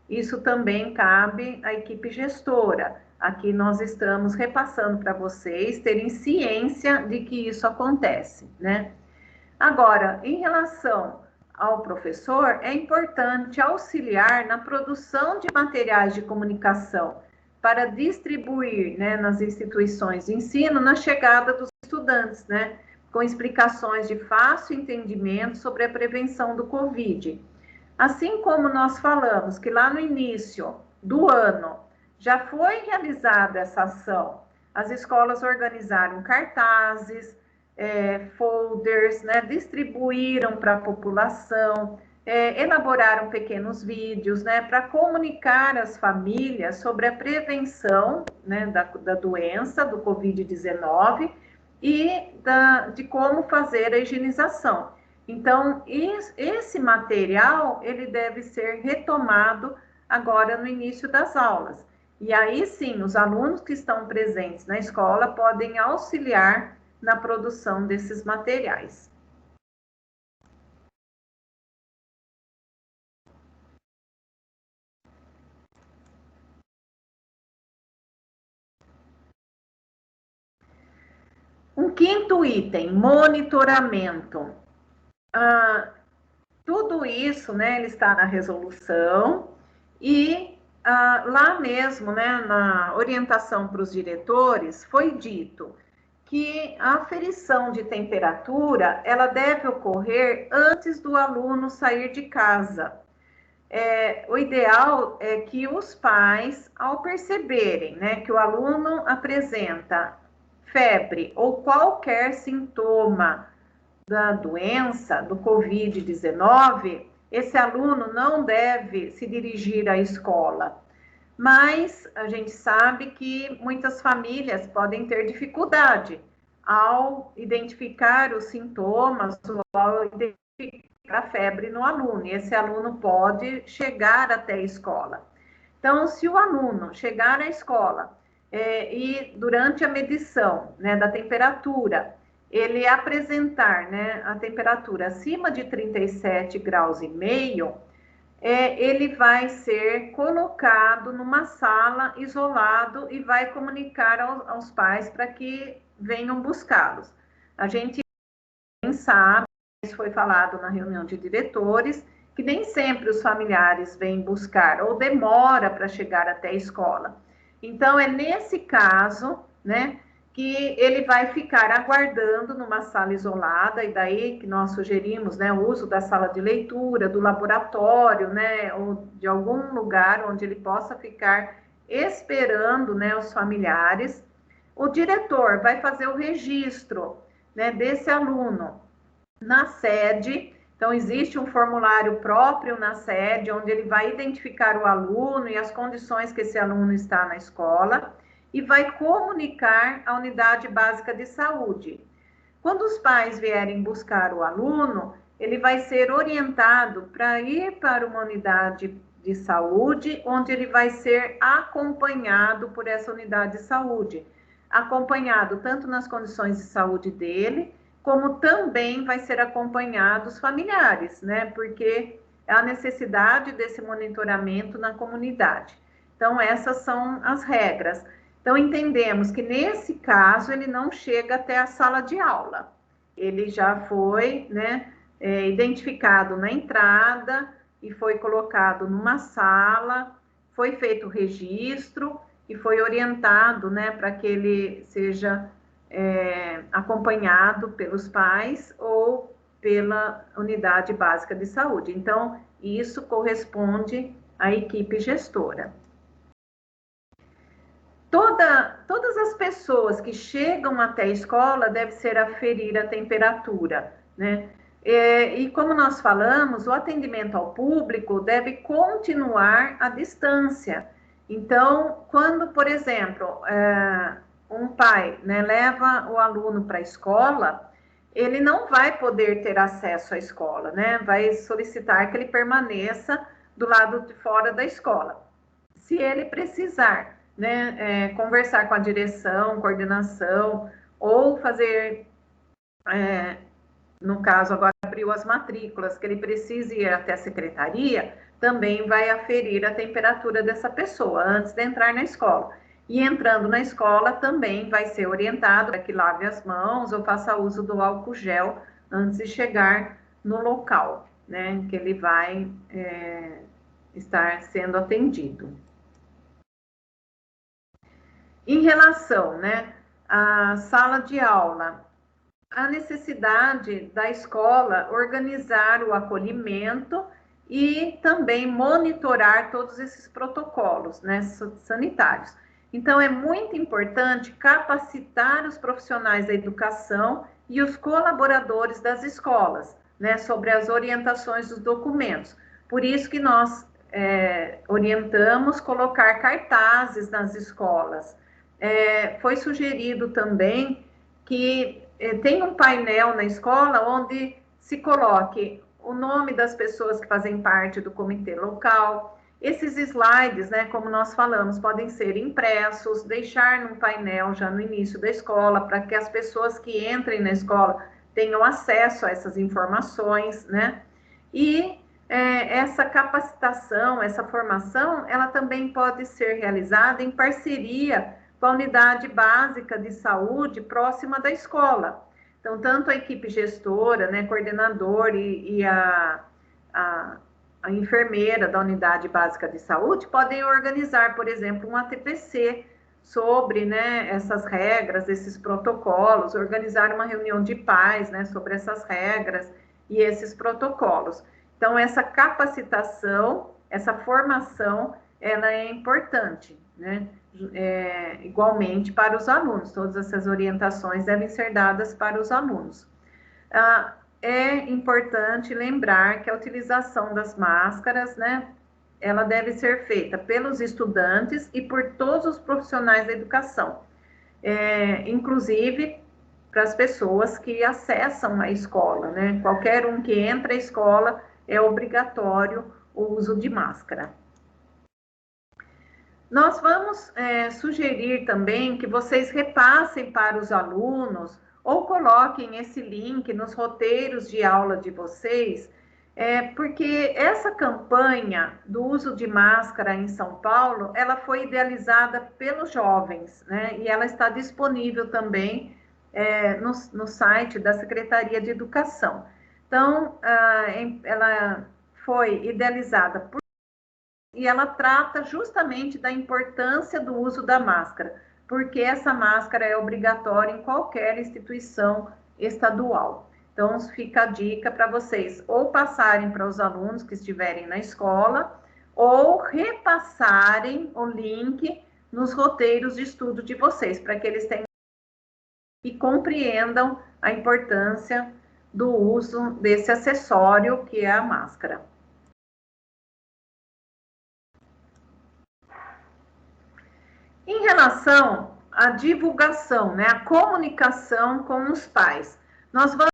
Isso também cabe à equipe gestora. Aqui nós estamos repassando para vocês terem ciência de que isso acontece, né? Agora, em relação ao professor, é importante auxiliar na produção de materiais de comunicação para distribuir, né, nas instituições de ensino na chegada dos estudantes, né, com explicações de fácil entendimento sobre a prevenção do Covid. Assim como nós falamos que lá no início do ano já foi realizada essa ação, as escolas organizaram cartazes, folders, né, distribuíram para a população, elaboraram pequenos vídeos, né, para comunicar às famílias sobre a prevenção, né, da doença, do Covid-19 e de como fazer a higienização. Então, esse material, ele deve ser retomado agora no início das aulas. E aí sim, os alunos que estão presentes na escola podem auxiliar na produção desses materiais. Um quinto item, monitoramento. Tudo isso, né, ele está na resolução e lá mesmo, né, na orientação para os diretores, foi dito que a aferição de temperatura, ela deve ocorrer antes do aluno sair de casa. O ideal é que os pais, ao perceberem, né, que o aluno apresenta febre ou qualquer sintoma da doença, do Covid-19, esse aluno não deve se dirigir à escola. Mas a gente sabe que muitas famílias podem ter dificuldade ao identificar os sintomas ou ao identificar a febre no aluno. E esse aluno pode chegar até a escola. Então, se o aluno chegar à escola e durante a medição, né, da temperatura, ele apresentar, né, a temperatura acima de 37 graus e meio, ele vai ser colocado numa sala isolado e vai comunicar aos pais para que venham buscá-los. A gente sabe, isso foi falado na reunião de diretores, que nem sempre os familiares vêm buscar ou demora para chegar até a escola. Então, é nesse caso, né, que ele vai ficar aguardando numa sala isolada, e daí que nós sugerimos, né, o uso da sala de leitura, do laboratório, né, ou de algum lugar onde ele possa ficar esperando, né, os familiares. O diretor vai fazer o registro, né, desse aluno na sede. Então, existe um formulário próprio na sede, onde ele vai identificar o aluno e as condições que esse aluno está na escola, e vai comunicar à unidade básica de saúde. Quando os pais vierem buscar o aluno, ele vai ser orientado para ir para uma unidade de saúde, onde ele vai ser acompanhado por essa unidade de saúde. Acompanhado tanto nas condições de saúde dele, como também vai ser acompanhado os familiares, né? Porque há necessidade desse monitoramento na comunidade. Então, essas são as regras. Então, entendemos que nesse caso ele não chega até a sala de aula. Ele já foi, né, identificado na entrada e foi colocado numa sala, foi feito o registro e foi orientado, né, para que ele seja acompanhado pelos pais ou pela unidade básica de saúde. Então, isso corresponde à equipe gestora. Todas as pessoas que chegam até a escola devem ser aferir a temperatura, né? E como nós falamos, o atendimento ao público deve continuar à distância. Então, quando, por exemplo, um pai, né, leva o aluno para a escola, ele não vai poder ter acesso à escola, né? Vai solicitar que ele permaneça do lado de fora da escola. Se ele precisar, né, conversar com a direção, coordenação, ou fazer, no caso agora abriu as matrículas, que ele precise ir até a secretaria, também vai aferir a temperatura dessa pessoa antes de entrar na escola. E entrando na escola também vai ser orientado para que lave as mãos ou faça uso do álcool gel antes de chegar no local, né, que ele vai estar sendo atendido. Em relação, né, à sala de aula, a necessidade da escola organizar o acolhimento e também monitorar todos esses protocolos, né, sanitários. Então, é muito importante capacitar os profissionais da educação e os colaboradores das escolas, né, sobre as orientações dos documentos. Por isso que nós orientamos colocar cartazes nas escolas. Foi sugerido também que tem um painel na escola onde se coloque o nome das pessoas que fazem parte do comitê local. Esses slides, né, como nós falamos, podem ser impressos, deixar num painel já no início da escola, para que as pessoas que entrem na escola tenham acesso a essas informações, né? E essa capacitação, essa formação, ela também pode ser realizada em parceria com a unidade básica de saúde próxima da escola. Então, tanto a equipe gestora, né, coordenador e a enfermeira da unidade básica de saúde podem organizar, por exemplo, um ATPC sobre, né, essas regras, esses protocolos, organizar uma reunião de pais, né, sobre essas regras e esses protocolos. Então, essa capacitação, essa formação, ela é importante, né? Igualmente para os alunos, todas essas orientações devem ser dadas para os alunos. É importante lembrar que a utilização das máscaras, né, ela deve ser feita pelos estudantes e por todos os profissionais da educação, inclusive para as pessoas que acessam a escola, né? Qualquer um que entra à escola é obrigatório o uso de máscara. Nós vamos sugerir também que vocês repassem para os alunos ou coloquem esse link nos roteiros de aula de vocês, porque essa campanha do uso de máscara em São Paulo, ela foi idealizada pelos jovens, né? E ela está disponível também no site da Secretaria de Educação. Então, ela foi idealizada por... E ela trata justamente da importância do uso da máscara, porque essa máscara é obrigatória em qualquer instituição estadual. Então, fica a dica para vocês ou passarem para os alunos que estiverem na escola, ou repassarem o link nos roteiros de estudo de vocês, para que eles tenham e compreendam a importância do uso desse acessório que é a máscara. Em relação à divulgação, né, a comunicação com os pais, nós vamos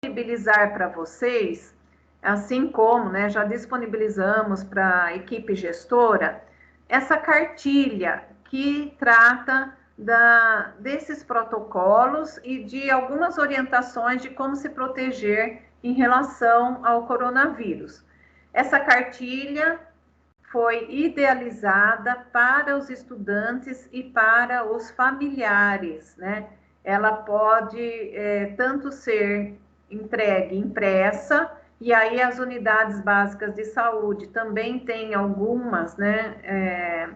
disponibilizar para vocês assim como, né, já disponibilizamos para a equipe gestora essa cartilha que trata desses protocolos e de algumas orientações de como se proteger em relação ao coronavírus. Essa cartilha foi idealizada para os estudantes e para os familiares, né? Ela pode tanto ser entregue impressa, e aí as unidades básicas de saúde também têm algumas, né,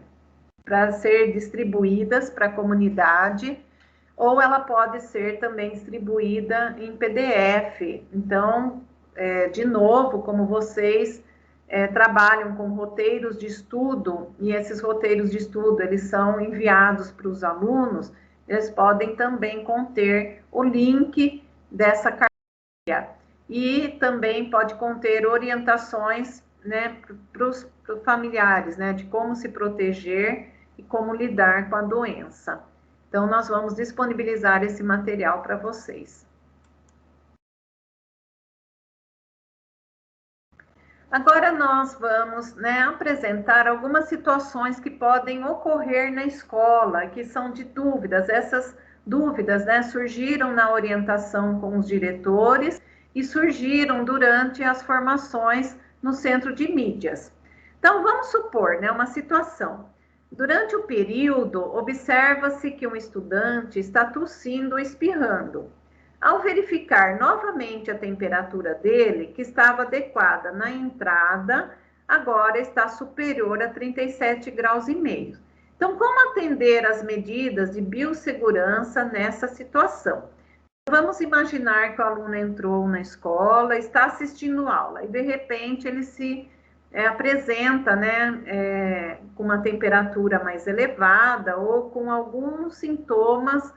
para ser distribuídas para a comunidade, ou ela pode ser também distribuída em PDF. Então, de novo, como vocês trabalham com roteiros de estudo, e esses roteiros de estudo, eles são enviados para os alunos, eles podem também conter o link dessa cartilha. E também pode conter orientações, né, para os familiares, né, de como se proteger e como lidar com a doença. Então, nós vamos disponibilizar esse material para vocês. Agora nós vamos, né, apresentar algumas situações que podem ocorrer na escola, que são de dúvidas. Essas dúvidas, né, surgiram na orientação com os diretores e surgiram durante as formações no centro de mídias. Então, vamos supor, né, uma situação. Durante o período, observa-se que um estudante está tossindo ou espirrando. Ao verificar novamente a temperatura dele, que estava adequada na entrada, agora está superior a 37 graus e meio. Então, como atender às medidas de biossegurança nessa situação? Vamos imaginar que o aluno entrou na escola, está assistindo aula, e de repente ele se apresenta, né, com uma temperatura mais elevada ou com alguns sintomas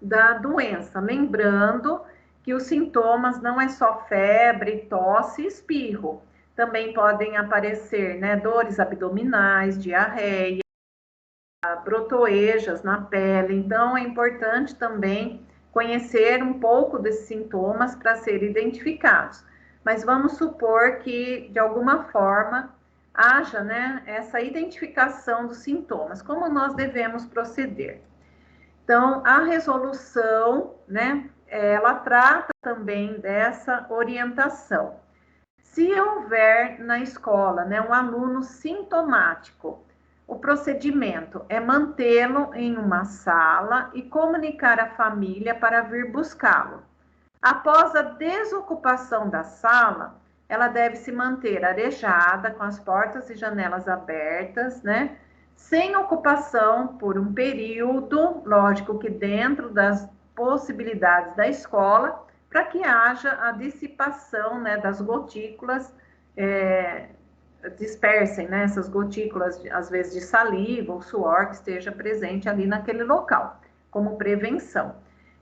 da doença. Lembrando que os sintomas não é só febre, tosse e espirro. Também podem aparecer, né, dores abdominais, diarreia, brotoejas na pele. Então, é importante também conhecer um pouco desses sintomas para serem identificados. Mas vamos supor que, de alguma forma, haja, né, essa identificação dos sintomas. Como nós devemos proceder? Então, a resolução, né, ela trata também dessa orientação. Se houver na escola, né, um aluno sintomático, o procedimento é mantê-lo em uma sala e comunicar à família para vir buscá-lo. Após a desocupação da sala, ela deve se manter arejada, com as portas e janelas abertas, né? Sem ocupação por um período, lógico que dentro das possibilidades da escola, para que haja a dissipação, né, das gotículas, dispersem, né, essas gotículas, às vezes de saliva ou suor que esteja presente ali naquele local, como prevenção.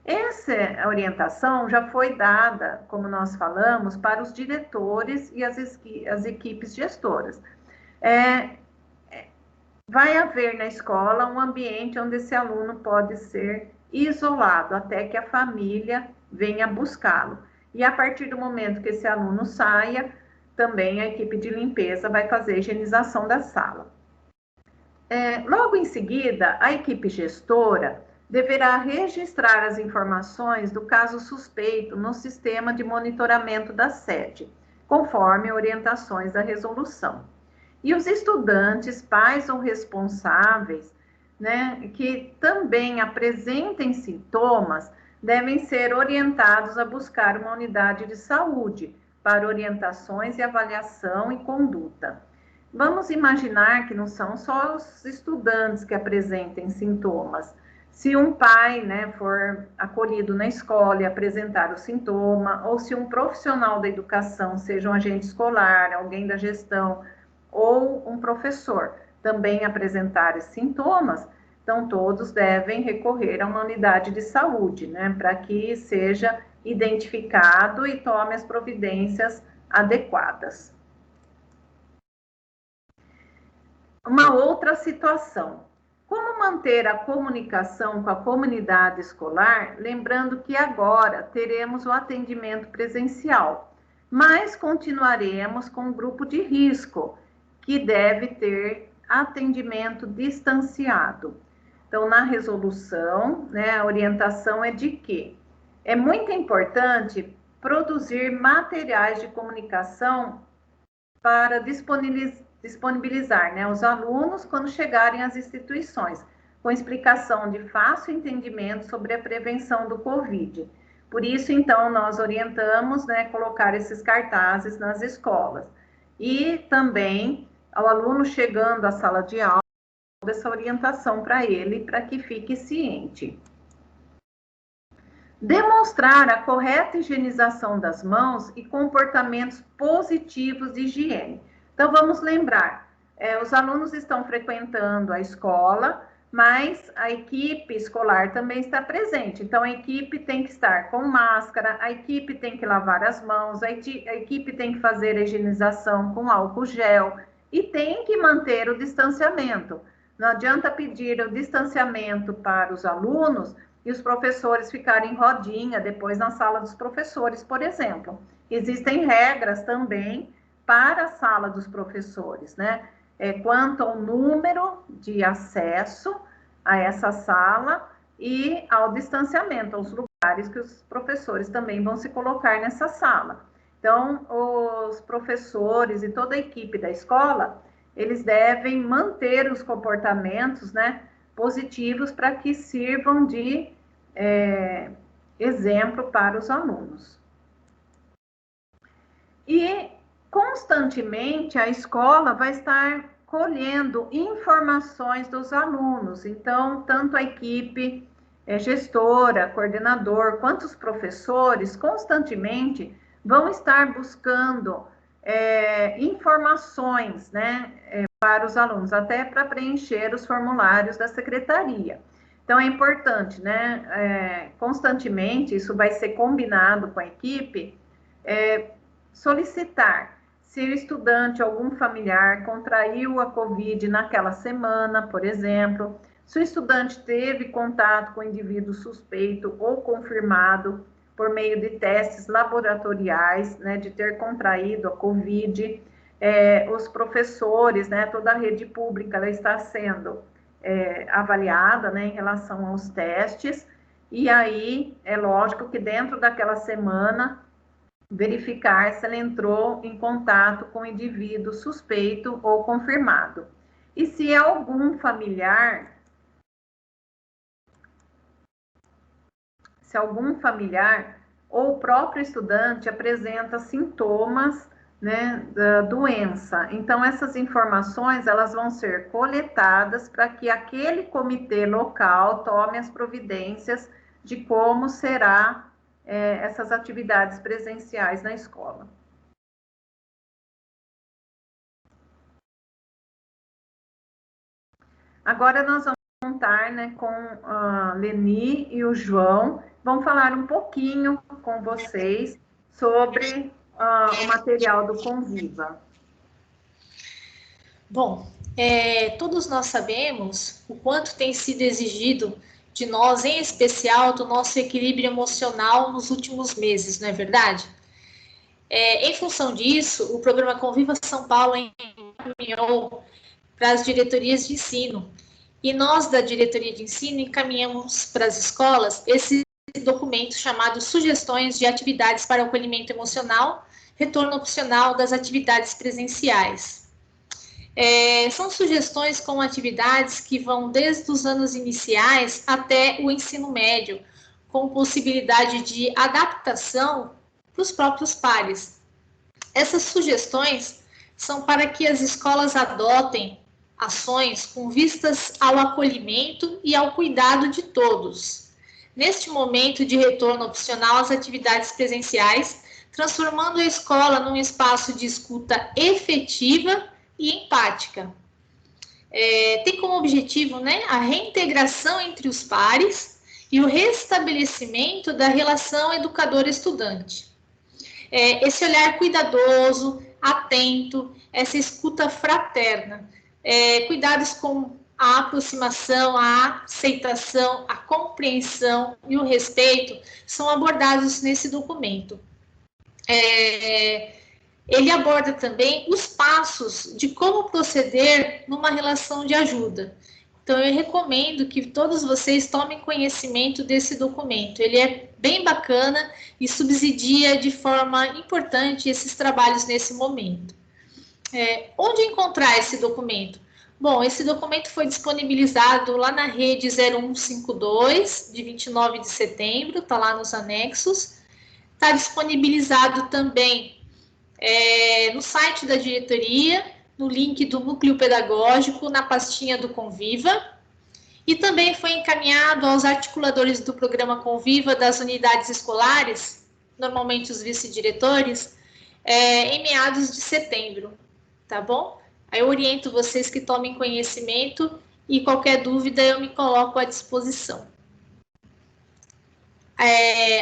Essa orientação já foi dada, como nós falamos, para os diretores e as equipes gestoras. Vai haver na escola um ambiente onde esse aluno pode ser isolado até que a família venha buscá-lo. E a partir do momento que esse aluno saia, também a equipe de limpeza vai fazer a higienização da sala. Logo em seguida, a equipe gestora deverá registrar as informações do caso suspeito no sistema de monitoramento da sede, conforme orientações da resolução. E os estudantes, pais ou responsáveis, né, que também apresentem sintomas, devem ser orientados a buscar uma unidade de saúde para orientações e avaliação e conduta. Vamos imaginar que não são só os estudantes que apresentem sintomas. Se um pai, né, for acolhido na escola e apresentar o sintoma, ou se um profissional da educação, seja um agente escolar, alguém da gestão, ou um professor também apresentar esses sintomas, então todos devem recorrer a uma unidade de saúde, né, para que seja identificado e tome as providências adequadas. Uma outra situação: como manter a comunicação com a comunidade escolar, lembrando que agora teremos o atendimento presencial. mas continuaremos com o grupo de risco, que deve ter atendimento distanciado. Então, na resolução, né, a orientação é de que é muito importante produzir materiais de comunicação para disponibilizar, né, os alunos quando chegarem às instituições, com explicação de fácil entendimento sobre a prevenção do Covid. Por isso, então, nós orientamos, né, colocar esses cartazes nas escolas. E também, ao aluno chegando à sala de aula, essa orientação para ele, para que fique ciente. Demonstrar a correta higienização das mãos e comportamentos positivos de higiene. Então, vamos lembrar, os alunos estão frequentando a escola, mas a equipe escolar também está presente. Então, a equipe tem que estar com máscara, a equipe tem que lavar as mãos, a equipe tem que fazer a higienização com álcool gel e tem que manter o distanciamento. Não adianta pedir o distanciamento para os alunos e os professores ficarem em rodinha depois na sala dos professores, por exemplo. Existem regras também para a sala dos professores, né? Quanto ao número de acesso a essa sala e ao distanciamento, aos lugares que os professores também vão se colocar nessa sala. Então, os professores e toda a equipe da escola, eles devem manter os comportamentos, né, positivos para que sirvam de exemplo para os alunos. E constantemente a escola vai estar colhendo informações dos alunos. Então, tanto a equipe gestora, coordenador, quanto os professores, constantemente vão estar buscando informações, né, para os alunos, até para preencher os formulários da secretaria. Então, é importante, né, constantemente, isso vai ser combinado com a equipe, solicitar se o estudante, algum familiar, contraiu a Covid naquela semana, por exemplo, se o estudante teve contato com indivíduo suspeito ou confirmado por meio de testes laboratoriais, né, de ter contraído a Covid, os professores, né, toda a rede pública ela está sendo avaliada, né, em relação aos testes, e aí é lógico que dentro daquela semana verificar se ela entrou em contato com indivíduo suspeito ou confirmado. E se algum familiar, ou o próprio estudante apresenta sintomas, né, da doença. Então, essas informações, elas vão ser coletadas para que aquele comitê local tome as providências de como será essas atividades presenciais na escola. Agora nós vamos contar, né, com a Leni e o João, vão falar um pouquinho com vocês sobre o material do Conviva. Bom, todos nós sabemos o quanto tem sido exigido de nós, em especial do nosso equilíbrio emocional nos últimos meses, não é verdade? Em função disso, o programa Conviva São Paulo encaminhou para as diretorias de ensino, e nós da diretoria de ensino encaminhamos para as escolas esse documento chamado Sugestões de Atividades para o Acolhimento Emocional, Retorno Opcional das Atividades Presenciais. São sugestões com atividades que vão desde os anos iniciais até o ensino médio, com possibilidade de adaptação para os próprios pares. Essas sugestões são para que as escolas adotem ações com vistas ao acolhimento e ao cuidado de todos. Neste momento de retorno opcional às atividades presenciais, transformando a escola num espaço de escuta efetiva e empática. Tem como objetivo, né, a reintegração entre os pares e o restabelecimento da relação educador-estudante. Esse olhar cuidadoso, atento, essa escuta fraterna, cuidados com a aproximação, a aceitação, a compreensão e o respeito são abordados nesse documento. ele aborda também os passos de como proceder numa relação de ajuda. Então, eu recomendo que todos vocês tomem conhecimento desse documento. Ele é bem bacana e subsidia de forma importante esses trabalhos nesse momento. Onde encontrar esse documento? Bom, esse documento foi disponibilizado lá na rede 0152, de 29 de setembro, está lá nos anexos. Está disponibilizado também no site da diretoria, no link do núcleo pedagógico, na pastinha do Conviva, e também foi encaminhado aos articuladores do programa Conviva das unidades escolares, normalmente os vice-diretores, em meados de setembro, tá bom? Aí eu oriento vocês que tomem conhecimento e qualquer dúvida eu me coloco à disposição.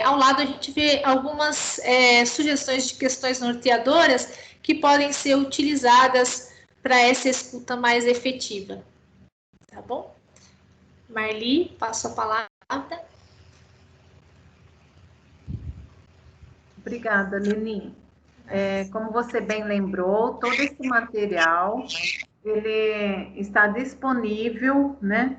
Ao lado a gente vê algumas sugestões de questões norteadoras que podem ser utilizadas para essa escuta mais efetiva. Tá bom? Marli, passo a palavra. Obrigada, Leni. Como você bem lembrou, todo esse material ele está disponível, né?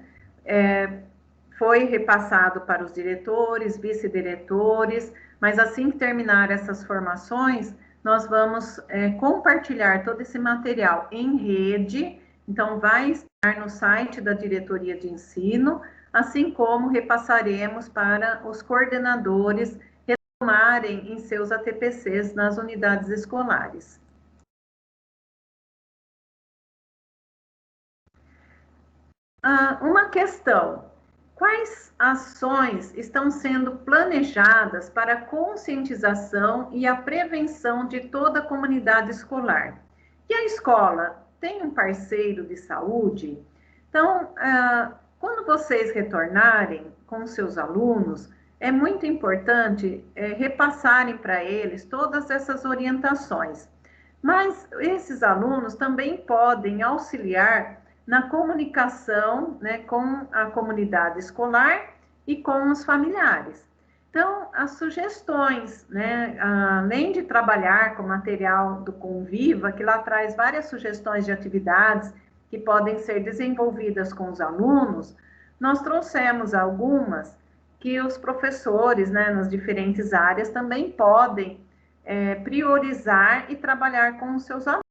Foi repassado para os diretores, vice-diretores, mas assim que terminar essas formações, nós vamos compartilhar todo esse material em rede, então vai estar no site da Diretoria de Ensino, assim como repassaremos para os coordenadores retomarem em seus ATPCs nas unidades escolares. Uma questão: quais ações estão sendo planejadas para a conscientização e a prevenção de toda a comunidade escolar? E a escola tem um parceiro de saúde? Então, quando vocês retornarem com seus alunos, é muito importante repassarem para eles todas essas orientações. Mas esses alunos também podem auxiliar na comunicação, né, com a comunidade escolar e com os familiares. Então, as sugestões, né, além de trabalhar com material do Conviva, que lá traz várias sugestões de atividades que podem ser desenvolvidas com os alunos, nós trouxemos algumas que os professores, né, nas diferentes áreas também podem priorizar e trabalhar com os seus alunos.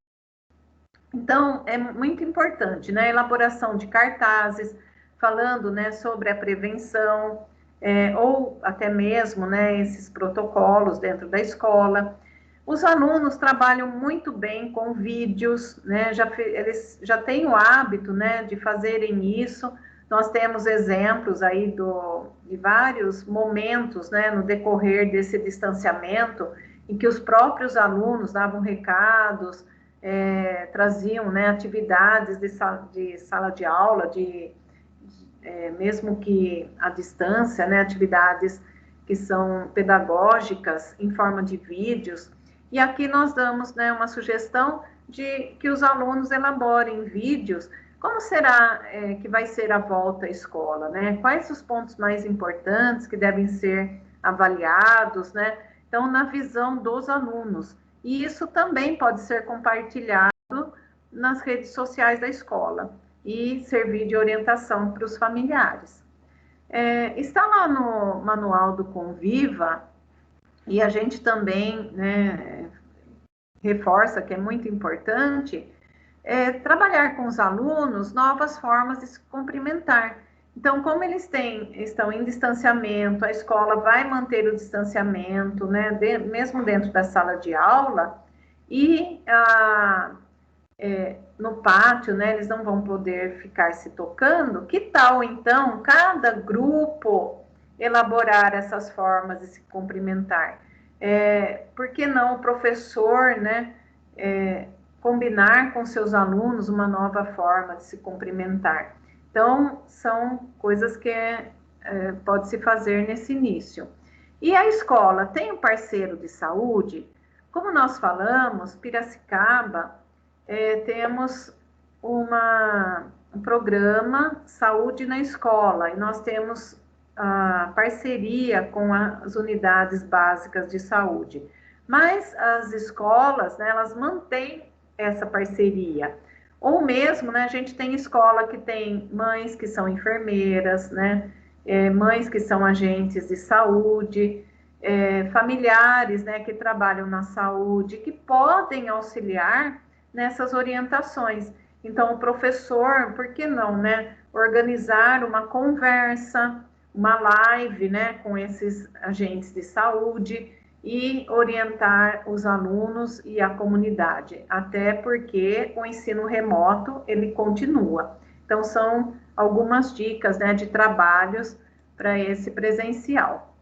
Então, é muito importante, né, a elaboração de cartazes, falando, né, sobre a prevenção, ou até mesmo, né, esses protocolos dentro da escola. Os alunos trabalham muito bem com vídeos, né, eles já têm o hábito, né, de fazerem isso. Nós temos exemplos aí de vários momentos, né, no decorrer desse distanciamento, em que os próprios alunos davam recados, traziam, né, atividades de sala de aula, mesmo que à distância, né, atividades que são pedagógicas em forma de vídeos. E aqui nós damos, né, uma sugestão de que os alunos elaborem vídeos. Como será que vai ser a volta à escola, né? Quais os pontos mais importantes que devem ser avaliados, né? Então, na visão dos alunos. E isso também pode ser compartilhado nas redes sociais da escola e servir de orientação para os familiares. Está lá no manual do Conviva, e a gente também, né, reforça que é muito importante trabalhar com os alunos novas formas de se cumprimentar. Então, como eles estão em distanciamento, a escola vai manter o distanciamento, né, mesmo dentro da sala de aula, e no pátio, né, eles não vão poder ficar se tocando. Que tal, então, cada grupo elaborar essas formas de se cumprimentar? Por que não o professor, né, combinar com seus alunos uma nova forma de se cumprimentar? Então, são coisas que pode se fazer nesse início. E a escola tem um parceiro de saúde? Como nós falamos, Piracicaba, temos um programa Saúde na Escola, e nós temos a parceria com as unidades básicas de saúde. Mas as escolas, né, elas mantêm essa parceria. Ou mesmo, né, a gente tem escola que tem mães que são enfermeiras, né, mães que são agentes de saúde, familiares, né, que trabalham na saúde, que podem auxiliar nessas orientações. Então, o professor, por que não, né, organizar uma conversa, uma live, né, com esses agentes de saúde e orientar os alunos e a comunidade, até porque o ensino remoto, ele continua. Então, são algumas dicas, né, de trabalhos para esse presencial.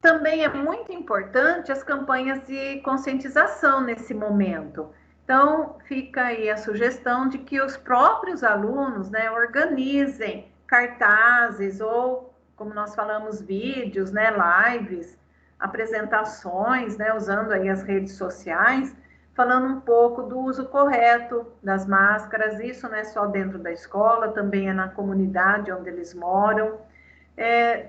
Também é muito importante as campanhas de conscientização nesse momento. Então, fica aí a sugestão de que os próprios alunos, né, organizem cartazes ou, como nós falamos, vídeos, né, lives, apresentações, né, usando aí as redes sociais, falando um pouco do uso correto das máscaras. Isso não é só dentro da escola, também é na comunidade onde eles moram.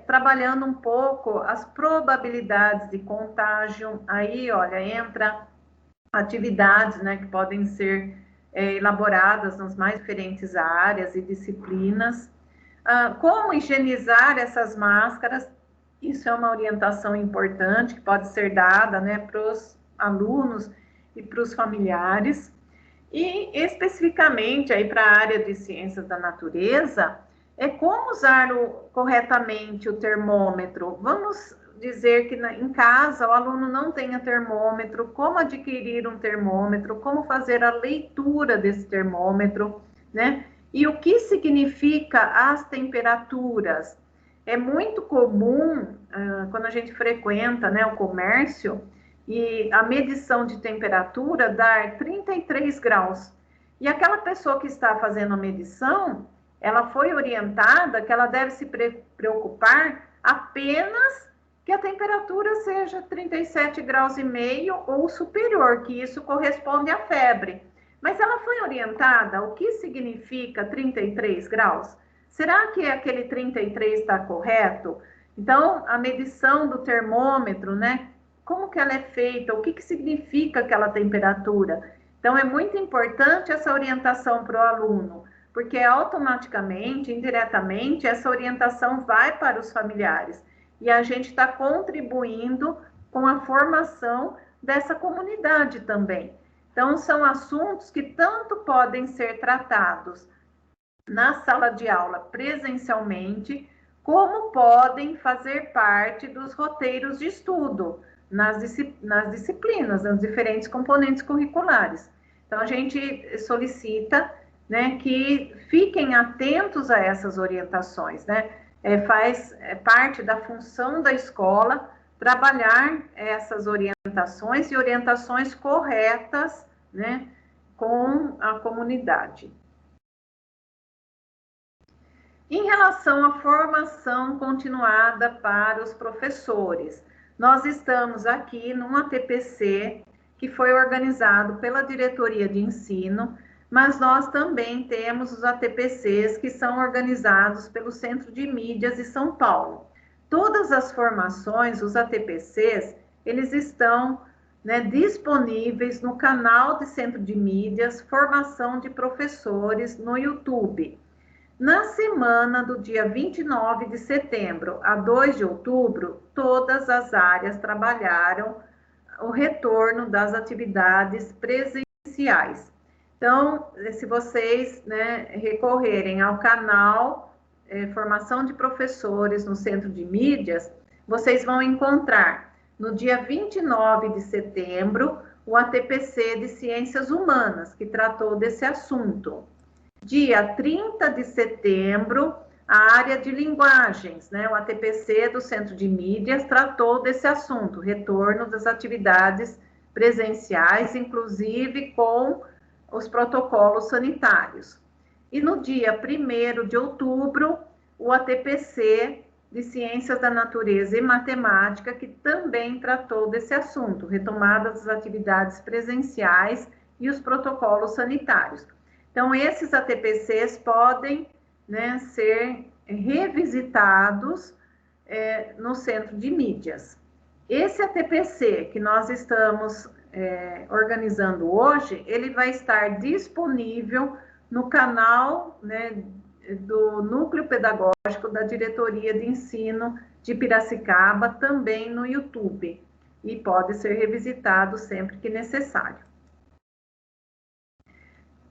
Trabalhando um pouco as probabilidades de contágio. Aí, olha, entra atividades, né, que podem ser elaboradas nas mais diferentes áreas e disciplinas. Como higienizar essas máscaras? Isso é uma orientação importante que pode ser dada, né, para os alunos e para os familiares. E especificamente aí para a área de ciências da natureza, como usar corretamente o termômetro. Vamos dizer que em casa o aluno não tenha termômetro, como adquirir um termômetro, como fazer a leitura desse termômetro, né? E o que significa as temperaturas? É muito comum, quando a gente frequenta, né, o comércio, e a medição de temperatura dar 33 graus. E aquela pessoa que está fazendo a medição, ela foi orientada que ela deve se preocupar apenas que a temperatura seja 37 graus e meio ou superior, que isso corresponde à febre. Mas ela foi orientada o que significa 33 graus? Será que aquele 33 está correto? Então, a medição do termômetro, né? Como que ela é feita? O que significa aquela temperatura? Então, é muito importante essa orientação para o aluno, porque automaticamente, indiretamente, essa orientação vai para os familiares. E a gente está contribuindo com a formação dessa comunidade também. Então, são assuntos que tanto podem ser tratados na sala de aula presencialmente, como podem fazer parte dos roteiros de estudo nas disciplinas, nas diferentes componentes curriculares. Então, a gente solicita, né, que fiquem atentos a essas orientações, né? Faz parte da função da escola trabalhar essas orientações e orientações corretas, né, com a comunidade. Em relação à formação continuada para os professores, nós estamos aqui num ATPC que foi organizado pela Diretoria de Ensino, mas nós também temos os ATPCs que são organizados pelo Centro de Mídias de São Paulo. Todas as formações, os ATPCs, eles estão, né, disponíveis no canal de Centro de Mídias, Formação de Professores, no YouTube. Na semana do dia 29 de setembro a 2 de outubro, todas as áreas trabalharam o retorno das atividades presenciais. Então, se vocês, né, recorrerem ao canal Formação de Professores no Centro de Mídias, vocês vão encontrar no dia 29 de setembro o ATPC de Ciências Humanas, que tratou desse assunto. Dia 30 de setembro, a área de linguagens, né, o ATPC do Centro de Mídias, tratou desse assunto, retorno das atividades presenciais, inclusive com os protocolos sanitários. E no dia 1º de outubro, o ATPC de Ciências da Natureza e Matemática, que também tratou desse assunto, retomada das atividades presenciais e os protocolos sanitários. Então, esses ATPCs podem, né, ser revisitados no Centro de Mídias. Esse ATPC que nós estamos organizando hoje, ele vai estar disponível no canal, né, do Núcleo Pedagógico da Diretoria de Ensino de Piracicaba, também no YouTube, e pode ser revisitado sempre que necessário.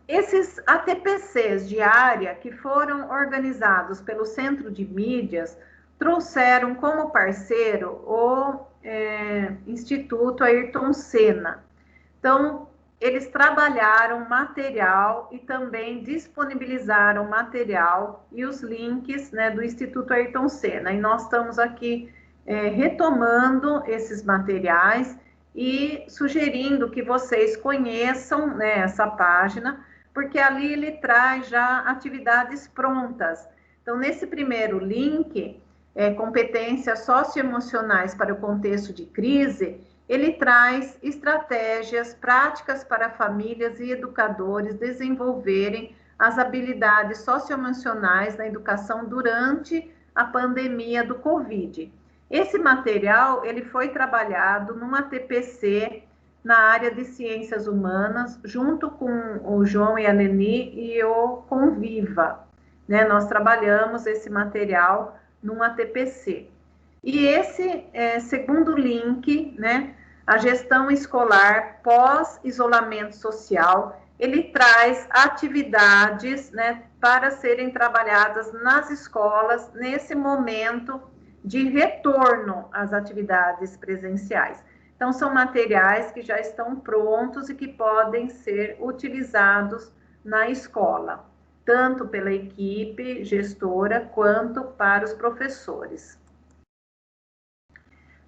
Esses ATPCs de área que foram organizados pelo Centro de Mídias trouxeram como parceiro o Instituto Ayrton Senna. Então, eles trabalharam material e também disponibilizaram material e os links, né, do Instituto Ayrton Senna. E nós estamos aqui retomando esses materiais e sugerindo que vocês conheçam, né, essa página, porque ali ele traz já atividades prontas. Então, nesse primeiro link, competências socioemocionais para o contexto de crise, ele traz estratégias práticas para famílias e educadores desenvolverem as habilidades socioemocionais na educação durante a pandemia do Covid. Esse material, ele foi trabalhado num ATPC na área de ciências humanas, junto com o João e a Leni e o Conviva, né? Nós trabalhamos esse material num ATPC. E esse segundo link, né, a gestão escolar pós-isolamento social, ele traz atividades, né, para serem trabalhadas nas escolas nesse momento de retorno às atividades presenciais. Então, são materiais que já estão prontos e que podem ser utilizados na escola, tanto pela equipe gestora quanto para os professores.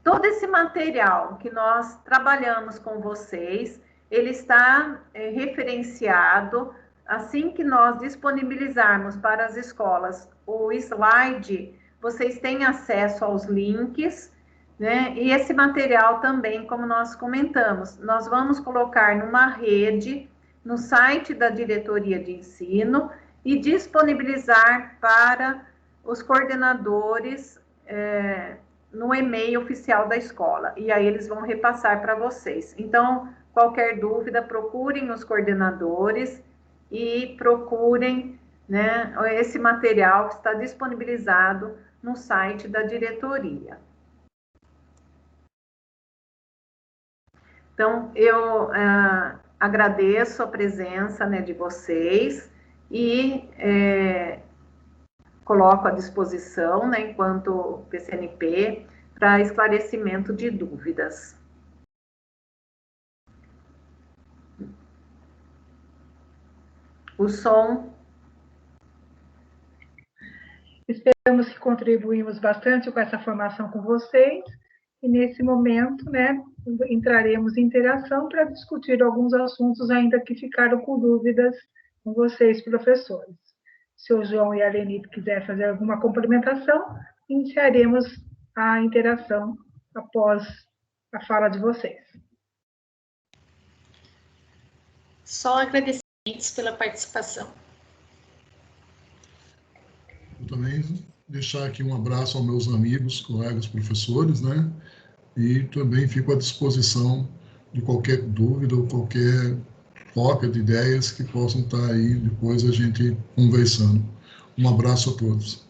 Todo esse material que nós trabalhamos com vocês, ele está referenciado. Assim que nós disponibilizarmos para as escolas o slide, vocês têm acesso aos links, né? E esse material também, como nós comentamos, nós vamos colocar numa rede no site da Diretoria de Ensino e disponibilizar para os coordenadores no e-mail oficial da escola, e aí eles vão repassar para vocês. Então, qualquer dúvida, procurem os coordenadores e procurem, né, esse material que está disponibilizado no site da diretoria. Então, eu agradeço a presença, né, de vocês e coloco à disposição, né, enquanto PCNP, para esclarecimento de dúvidas. O som. Esperamos que contribuímos bastante com essa formação com vocês, e nesse momento, né, entraremos em interação para discutir alguns assuntos ainda que ficaram com dúvidas com vocês, professores. Se o João e a Leni quiserem fazer alguma complementação, iniciaremos a interação após a fala de vocês. Só agradecimentos pela participação. Eu também deixar aqui um abraço aos meus amigos, colegas, professores, né? E também fico à disposição de qualquer dúvida ou qualquer troca de ideias que possam estar aí depois a gente conversando. Um abraço a todos.